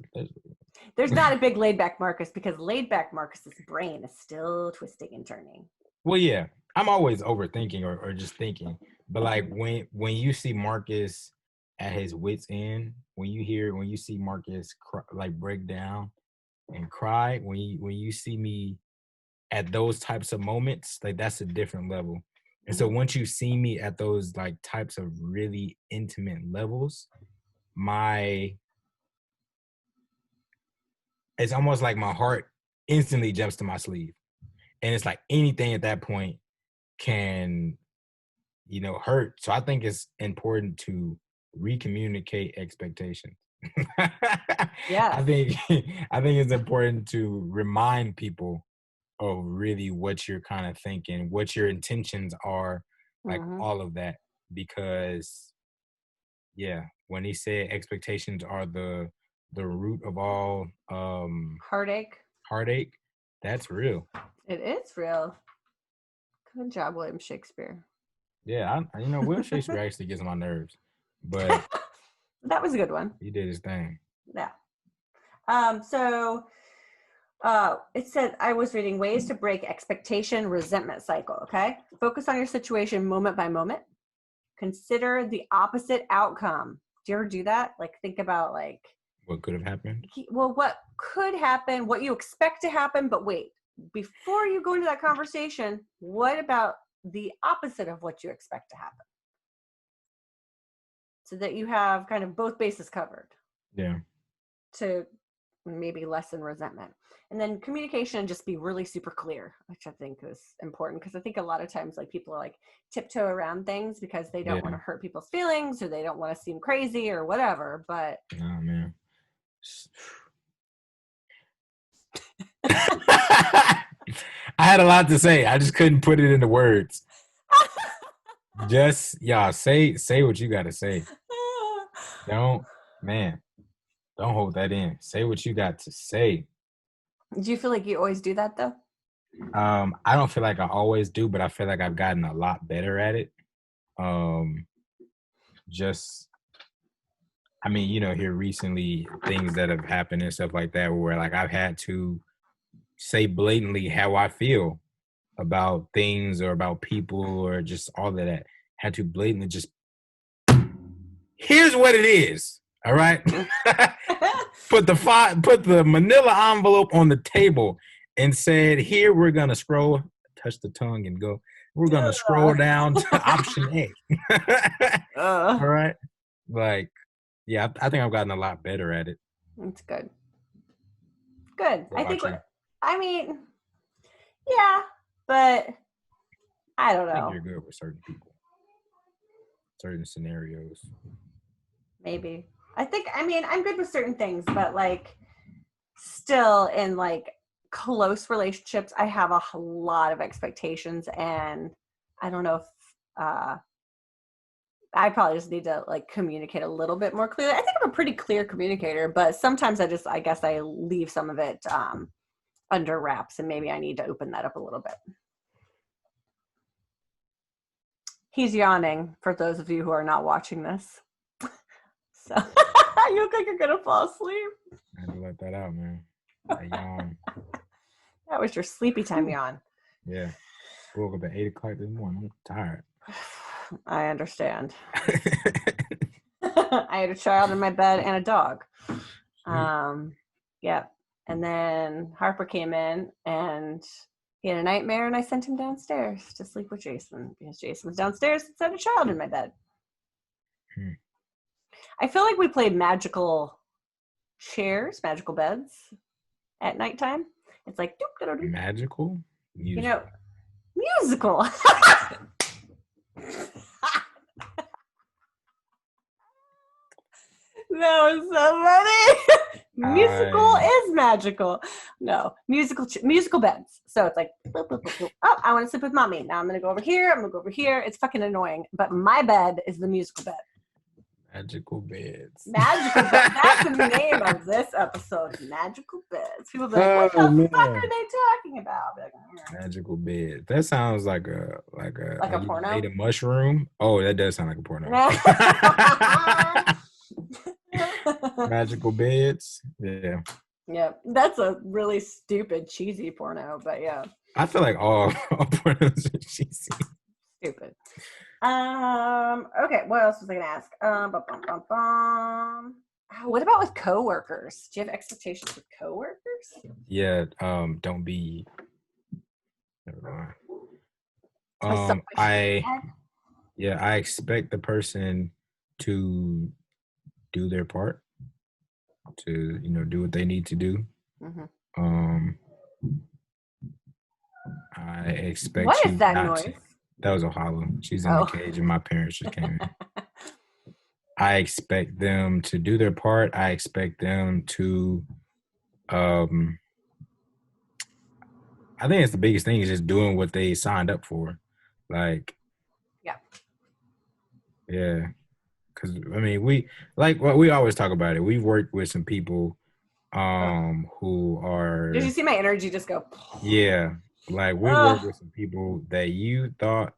There's not a big laid back Marcus because laid back Marcus's brain is still twisting and turning. well, yeah, I'm always overthinking or just thinking. But like Mhm. when you see Marcus at his wits end, when you see Marcus like break down and cry, when you see me at those types of moments, like that's a different level. And so Mhm. once you see me at those like types of really intimate levels, my it's almost like my heart instantly jumps to my sleeve. And it's like anything at that point can, hurt. So I think it's important to recommunicate expectations. I Yes. think I think it's important to remind people of really what you're kind of thinking, what your intentions are, like Hmm. all of that. Because yeah, when he said expectations are the root of all Heartache. heartache, that's real. It is real. Good job, William Shakespeare. Yeah, Will Shakespeare actually gets on my nerves, but That was a good one. he did his thing. Yeah. So it said I was reading ways to break expectation resentment cycle. Okay. Focus on your situation moment by moment. Consider the opposite outcome. Do you ever do that? Like think about like, What could have happened? well, what could happen, what you expect to happen, but wait, before you go into that conversation, what about the opposite of what you expect to happen? So that you have kind of both bases covered Yeah, to maybe lessen resentment. And then communication, just be really super clear, which I think is important because I think a lot of times like people are like tiptoe around things because they don't want yeah. to hurt people's feelings or they don't want to seem crazy or whatever. But Nah, man. I had a lot to say. I just couldn't put it into words. Just y'all say what you gotta say. Don't man, don't hold that in. Say what you got to say. do you feel like you always do that though? I don't feel like I always do, but I feel like I've gotten a lot better at it. Um, just here recently, things that have happened and stuff like that, where like I've had to say blatantly how I feel about things or about people or just all of that. Had to blatantly just, here's what it is. All right. Put the manila envelope on the table and said, here we're gonna scroll, touch the tongue and go, we're gonna scroll down to option A. All right. Like, yeah, I think I've gotten a lot better at it. That's good. Good. What I about think you? I mean, yeah, but I don't I think know. you're good with certain people, certain scenarios. Maybe. I mean, I'm good with certain things, but like still in like close relationships, I have a lot of expectations, and I don't know if I probably just need to like communicate a little bit more clearly. I think I'm a pretty clear communicator, but sometimes I guess I leave some of it under wraps, and maybe I need to open that up a little bit. He's yawning for those of you who are not watching this. So you look like you're gonna fall asleep. I had to let that out, man. I yawn. That was your sleepy time yawn. Yeah. Woke up at 8 o'clock this morning. I'm tired. I understand. I had a child in my bed and a dog. Yeah. And then Harper came in and he had a nightmare, and I sent him downstairs to sleep with Jason because Jason was downstairs and had a child in my bed. I feel like we played magical chairs, magical beds at nighttime. It's like magical? You know, musical. That was so funny. Musical is magical. No, musical beds. So it's like, boop, boop, boop, boop. Oh, I want to sleep with mommy. Now I'm going to go over here. I'm going to go over here. It's fucking annoying. But my bed is the musical bed. Magical beds. Magical beds. That's the name of this episode. Magical beds. People be like, what the fuck are they talking about? Like, magical bed. That sounds like a porno. Ate a mushroom. Oh, that does sound like a porno. Magical beds. Yeah. Yeah, that's a really stupid, cheesy porno, but yeah. I feel like all pornos are cheesy. Stupid. Okay, what else was I gonna ask? What about with coworkers? Do you have expectations with coworkers? Yeah, don't be. Never mind. I expect the person to do their part, to do what they need to do. Mm-hmm. I expect. What is that noise? That was Ohala. She's in the cage, and my parents just came in. I expect them to do their part. I expect them to. I think it's the biggest thing is just doing what they signed up for, like. Yeah. Because I mean, we always talk about it. We've worked with some people who are. Did you see my energy just go? Yeah, like we worked with some people that you thought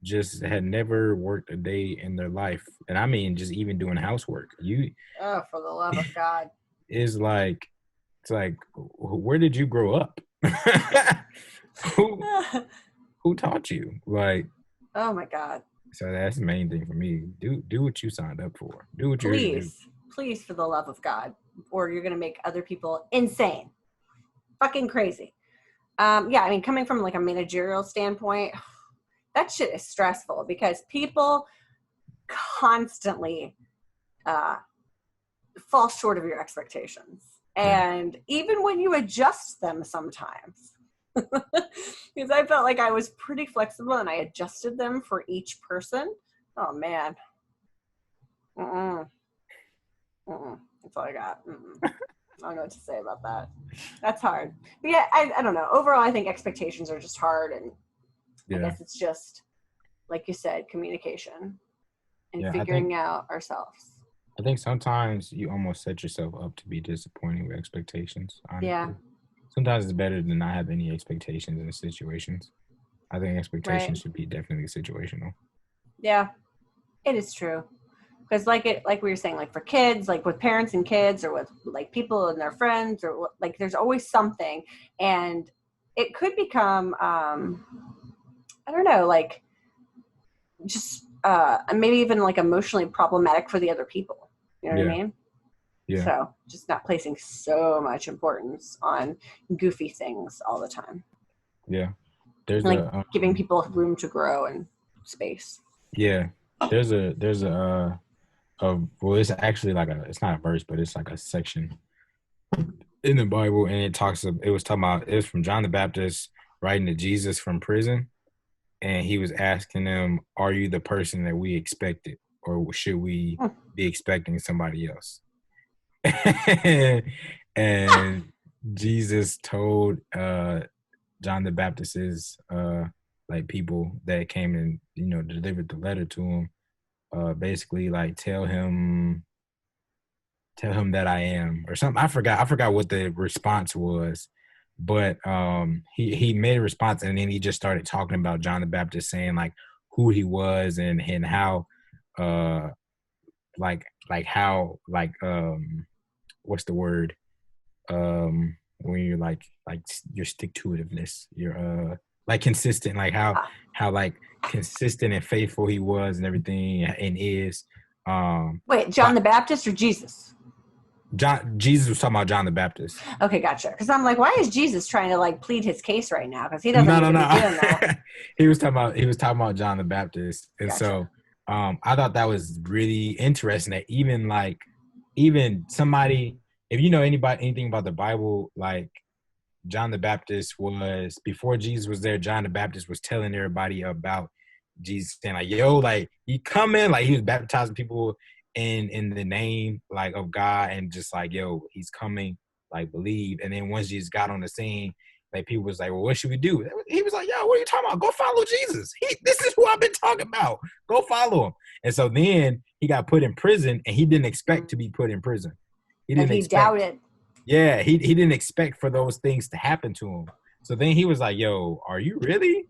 just had never worked a day in their life, and I mean, just even doing housework. For the love of God, it's like, where did you grow up? Who taught you? Like, oh my God. So that's the main thing for me. Do what you signed up for. Do what you do. Please, for the love of God, or you're gonna make other people insane, fucking crazy. Yeah, I mean, coming from like a managerial standpoint, that shit is stressful because people constantly fall short of your expectations, and even when you adjust them, sometimes. Because I felt like I was pretty flexible and I adjusted them for each person. Oh man. That's all I got. I don't know what to say about that. That's hard. But yeah, I don't know. Overall, I think expectations are just hard, and I guess it's just, like you said, communication and figuring out ourselves. I think sometimes you almost set yourself up to be disappointed with expectations. Honestly. Yeah. Sometimes it's better than not have any expectations in situations. I think expectations should be definitely situational. Yeah, it is true. Because like we were saying, like for kids, like with parents and kids, or with like people and their friends, or like there's always something, and it could become I don't know, like just maybe even like emotionally problematic for the other people. You know what I mean? Yeah. So just not placing so much importance on goofy things all the time. Yeah. There's like giving people room to grow and space. Yeah. There's well, it's actually like it's not a verse, but it's like a section in the Bible, and it was talking about, it was from John the Baptist writing to Jesus from prison. and he was asking them, "Are you the person that we expected, or should we be expecting somebody else?" And Jesus told John the Baptist's like people that came and delivered the letter to him, basically like tell him that I am or something. I forgot what the response was, but he made a response, and then he just started talking about John the Baptist, saying like who he was and how uh like how like what's the word, when you're like your stick to itiveness, you're like consistent, like how like consistent and faithful he was and everything and is. Wait, John But the Baptist or Jesus? Jesus was talking about John the Baptist. Okay, gotcha. Because I'm like, why is Jesus trying to like plead his case right now? Because he doesn't No, need no, to be no. doing that. he was talking about John the Baptist, and Gotcha. so I thought that was really interesting. That even somebody, if you know anything about the Bible, like John the Baptist was, before Jesus was there, John the Baptist was telling everybody about Jesus, saying like, "Yo, like he coming," like he was baptizing people in the name like of God, and just like, "Yo, he's coming," like believe. And then once Jesus got on the scene, like people was like, "Well, what should we do?" He was like, "Yo, what are you talking about? Go follow Jesus. This is who I've been talking about. Go follow him." And so then he got put in prison, and he didn't expect to be put in prison. He Like didn't he expect. doubted. Yeah, he didn't expect for those things to happen to him. So then he was like, "Yo, are you really?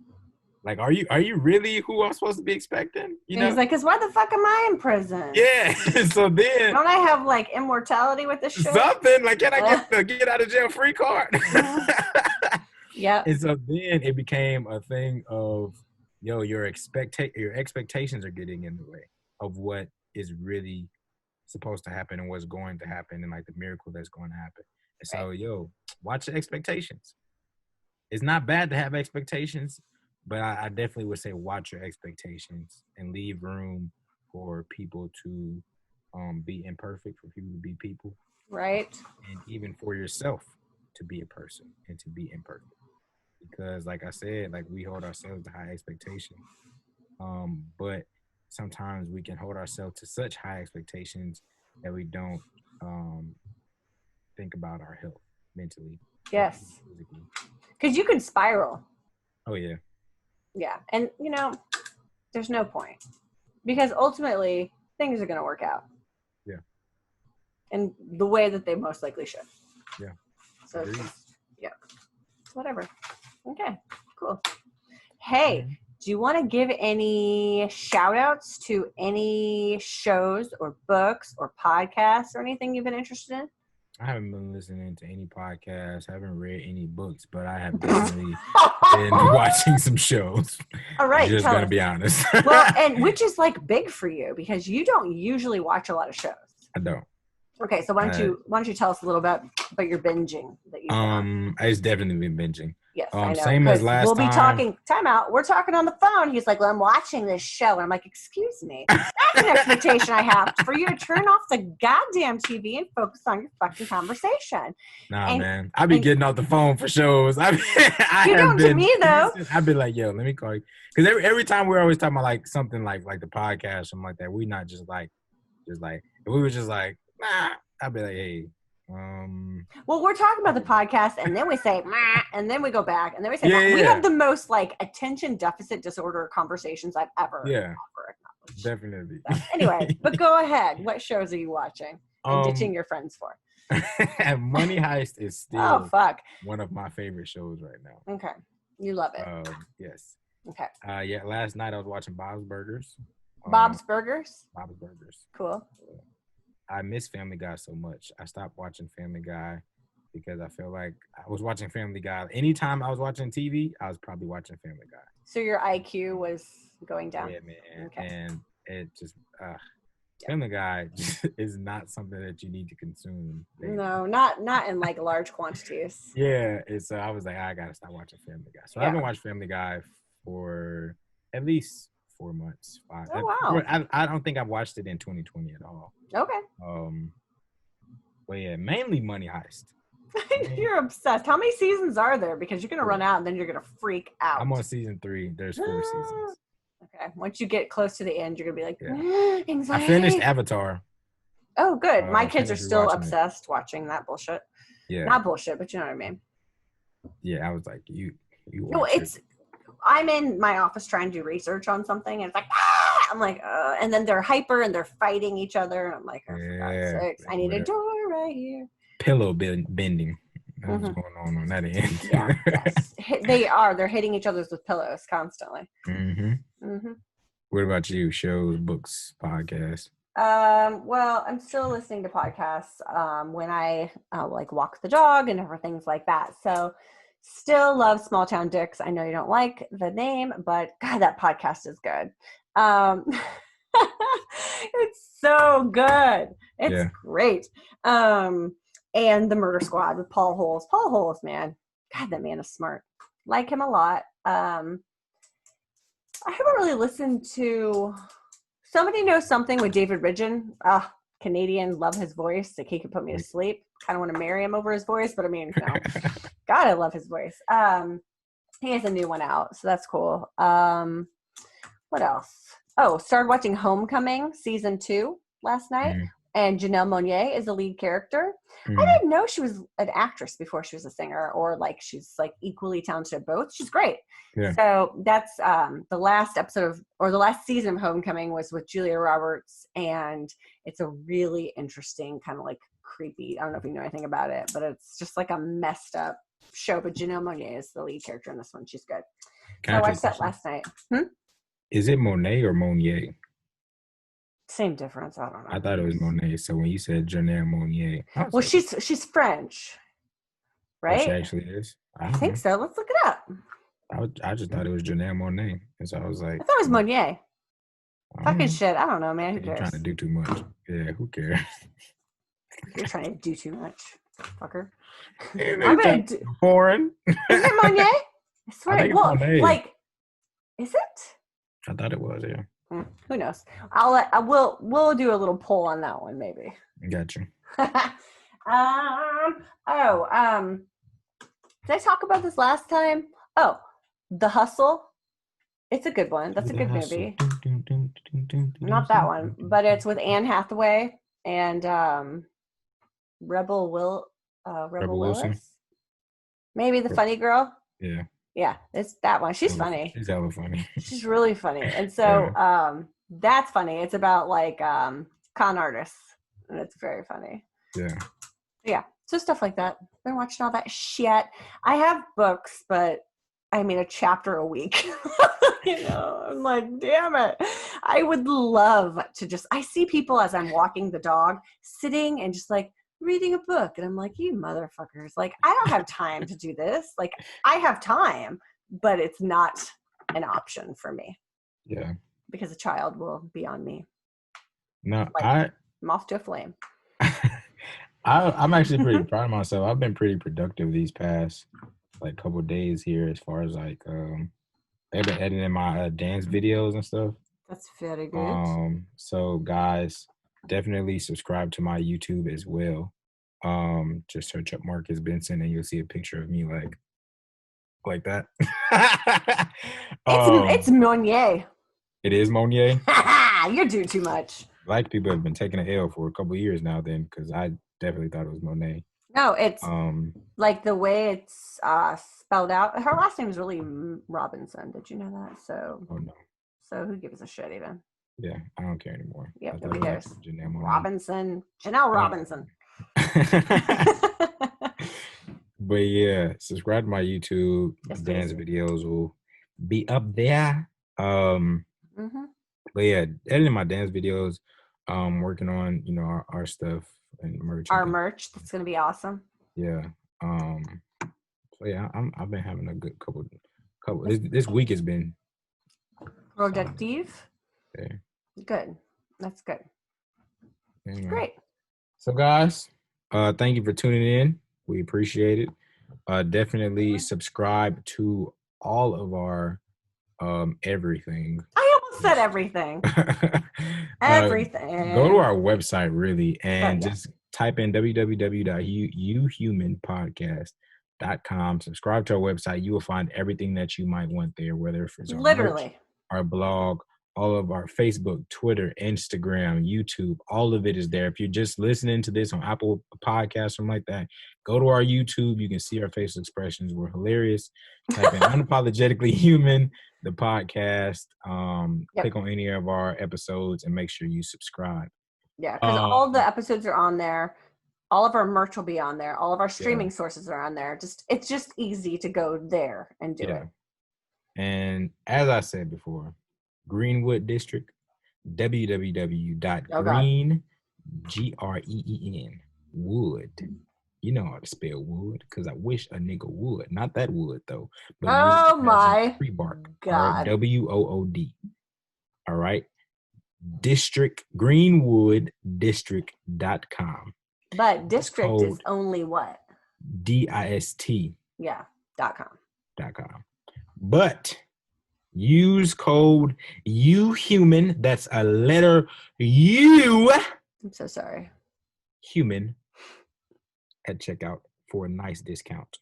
Like, are you really who I'm supposed to be expecting?" And he's like, because why the fuck am I in prison? Yeah. So then Don't I have like immortality with this shit? something like, can I get the get out of jail free card? Yeah. And so then it became a thing of, yo, your expectations are getting in the way of what is really supposed to happen and what's going to happen, and like the miracle that's going to happen. And Right. so, yo, watch your expectations. It's not bad to have expectations, but I definitely would say watch your expectations and leave room for people to be imperfect, for people to be people, Right. and even for yourself to be a person and to be imperfect. Because, like I said, like we hold ourselves to high expectations, but sometimes we can hold ourselves to such high expectations that we don't um, think about our health mentally or Yes. physically. Because you can spiral. Oh yeah, Yeah. And there's no point. Because ultimately things are gonna work out. yeah, In the way that they most likely should. yeah. So it's Agreed. just, yeah. Whatever. Okay. Cool. Hey, do you want to give any shout outs to any shows or books or podcasts or anything you've been interested in? I haven't been listening to any podcasts. I haven't read any books, but I have definitely been watching some shows. All right, Just tell gonna us. be honest. Well, and which is like big for you because you don't usually watch a lot of shows. I don't. Okay, so why don't you tell us a little bit about your binging that you've been on? It's definitely been binging. Yes, I know, Same as because we'll last be time. talking. Time out. We're talking on the phone. He's like, "Well, I'm watching this show," and I'm like, "Excuse me, that's an expectation I have for you to turn off the goddamn TV and focus on your fucking conversation." Nah, And man. I be getting off the phone for shows. I you have don't to been me though. I've been like, yo, let me call you. Because every time we're always talking about like something like the podcast, something like that. We not just like if we were just like, nah, I'd be like, hey, Well, we're talking about the podcast, and then we say, "Meh," and then we go back, and then we say, yeah, "Meh." We yeah, have the most like attention deficit disorder conversations I've ever yeah, acknowledged. definitely. So, anyway, but go ahead. What shows are you watching and ditching um, your friends for? Money Heist is Oh, still fuck. one of my favorite shows right now. Okay. You love it. Yes. Okay. Yeah. Last night I was watching Bob's Burgers. Bob's Burgers. Bob's Burgers. Cool. I miss Family Guy so much. I stopped watching Family Guy because I feel like I was watching Family Guy. Anytime I was watching TV, I was probably watching Family Guy. So your IQ was going down? Yeah, man. Okay. And it just, Family Guy is not something that you need to consume daily. No, not in like large quantities. Yeah, it's. I was like, I gotta stop watching Family Guy. So I haven't watched Family Guy for at least 4 months. 5. Oh wow. I don't think I've watched it in 2020 at all. Okay. But yeah, mainly Money Heist. You're obsessed. How many seasons are there? Because you're gonna run out and then you're gonna freak out. I'm on season 3. There's 4 seasons. Okay. Once you get close to the end, you're gonna be like, anxiety. I finished Avatar. Oh, good. My kids are Finished still rewatching it. obsessed watching that bullshit. Yeah. Not bullshit, but you know what I mean. Yeah, I was like, you No, watch it's. I'm in my office trying to do research on something, and it's like, I'm like, and then they're hyper and they're fighting each other, and I'm like, oh, for God's sakes, I need a door right here. Pillow bending. That's what's going on that end. Yeah, yes. They're hitting each other with pillows constantly. What about you? Shows, books, podcasts? Well, I'm still listening to podcasts when I like walk the dog and everything like that. So still love Small Town Dicks. I know you don't like the name, but God, that podcast is good. It's so good. It's great. And The Murder Squad with Paul Holes. Paul Holes, man. God, that man is smart. Like him a lot. I haven't really listened to Somebody Knows Something with David Ridgen. Canadian, love his voice. Like, he could put me to sleep. Kind of want to marry him over his voice, but I mean, no. God, I love his voice. He has a new one out, so that's cool. What else? Oh, started watching Homecoming season 2 last night. And Janelle Monáe is the lead character. I didn't know she was an actress before she was a singer, or like she's like equally talented at both. She's great. Yeah. So that's the last episode or the last season of Homecoming was with Julia Roberts, and it's a really interesting kind of like creepy. I don't know if you know anything about it, but it's just like a messed up show. But Janelle Monáe is the lead character in this one. She's good. So I watched that last night. Is it Monet or Monier? Same difference. I don't know. I thought it was Monet. So when you said Janelle Monáe, well, she's French, right? She actually is. I think so. Let's look it up. I just thought it was Janelle Monáe, and so I was like, I thought it was Monier. Fucking shit. I don't know, man. Who cares? You're trying to do too much. Yeah, who cares? You're trying to do too much, fucker. I'm gonna foreign. Is it Monier? I swear. Monet. Like, is it? I thought it was. Yeah. Who knows? We'll do a little poll on that one, maybe. Got you. Did I talk about this last time? Oh, The Hustle. It's a good one. That's a good movie. Not that one, but it's with Anne Hathaway and Rebel Wilson. Willis. Maybe the funny girl. Yeah. Yeah, it's that one. She's funny. She's hella funny. She's really funny. And so that's funny. It's about like con artists. And it's very funny. Yeah. Yeah. So stuff like that. Been watching all that shit. I have books, but I mean a chapter a week. I'm like, damn it. I would love to I see people as I'm walking the dog sitting and just like reading a book, and I'm like, you motherfuckers, like, I don't have time to do this. Like, I have time, but it's not an option for me. Yeah, because a child will be on me. No, like, moth to a flame. I'm actually pretty proud of myself. I've been pretty productive these past like couple of days here, as far as like I've been editing my dance videos and stuff. That's very good. So guys, definitely subscribe to my YouTube as well. Just search up Marcus Benson and you'll see a picture of me like that. It's Monier. It is Monier. You're doing too much. Like, people have been taking an L for a couple of years now, then, because I definitely thought it was Monet. No, it's like the way it's spelled out. Her last name is really Robinson. Did you know that? So. Oh no. So who gives a shit even? Yeah, I don't care anymore. Yep, nobody cares. Robinson. Janelle Robinson. But yeah, subscribe to my YouTube. Yes, dance videos will be up there. But yeah, editing my dance videos, working on, our stuff and merch. Our merch, that's gonna be awesome. Yeah. So yeah, I've been having a good couple. This week has been productive. Yeah. Good. That's good. Anyway. Great. So guys, thank you for tuning in. We appreciate it. Definitely subscribe to all of our everything. I almost said everything. Everything. Go to our website really and just type in www.youhumanpodcast.com. Subscribe to our website. You will find everything that you might want there, whether it's our merch, our blog, all of our Facebook, Twitter, Instagram, YouTube, all of it is there. If you're just listening to this on Apple Podcasts, something like that, go to our YouTube. You can see our facial expressions. We're hilarious. Type in Unapologetically Human, the podcast. Click on any of our episodes and make sure you subscribe. Yeah, because all the episodes are on there. All of our merch will be on there. All of our streaming sources are on there. It's just easy to go there and do it. And as I said before, Greenwood District, www.green, Green, wood. You know how to spell wood, because I wish a nigga would. Not that wood, though. But oh my tree bark. God. All right, WOOD. All right. District, greenwooddistrict.com. But district is only what? DIST. Yeah, .com. But use code UHUMAN. That's a letter U. I'm so sorry. Human at checkout for a nice discount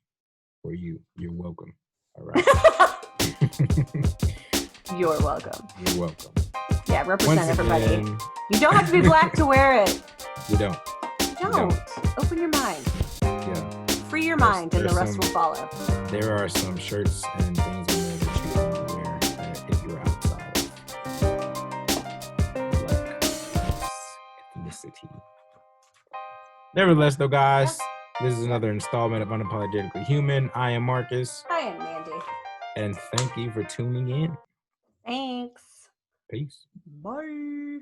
for you. You're welcome. All right. You're welcome. You're welcome. Yeah, represent everybody. You don't have to be black to wear it. You don't. Don't. Open your mind. Yeah. Free your mind, and the rest will follow. There are some shirts and things in there that you can wear if you're outside of black ethnicity. Nevertheless, though, guys, this is another installment of Unapologetically Human. I am Marcus. I am Mandy. And thank you for tuning in. Thanks. Peace. Bye.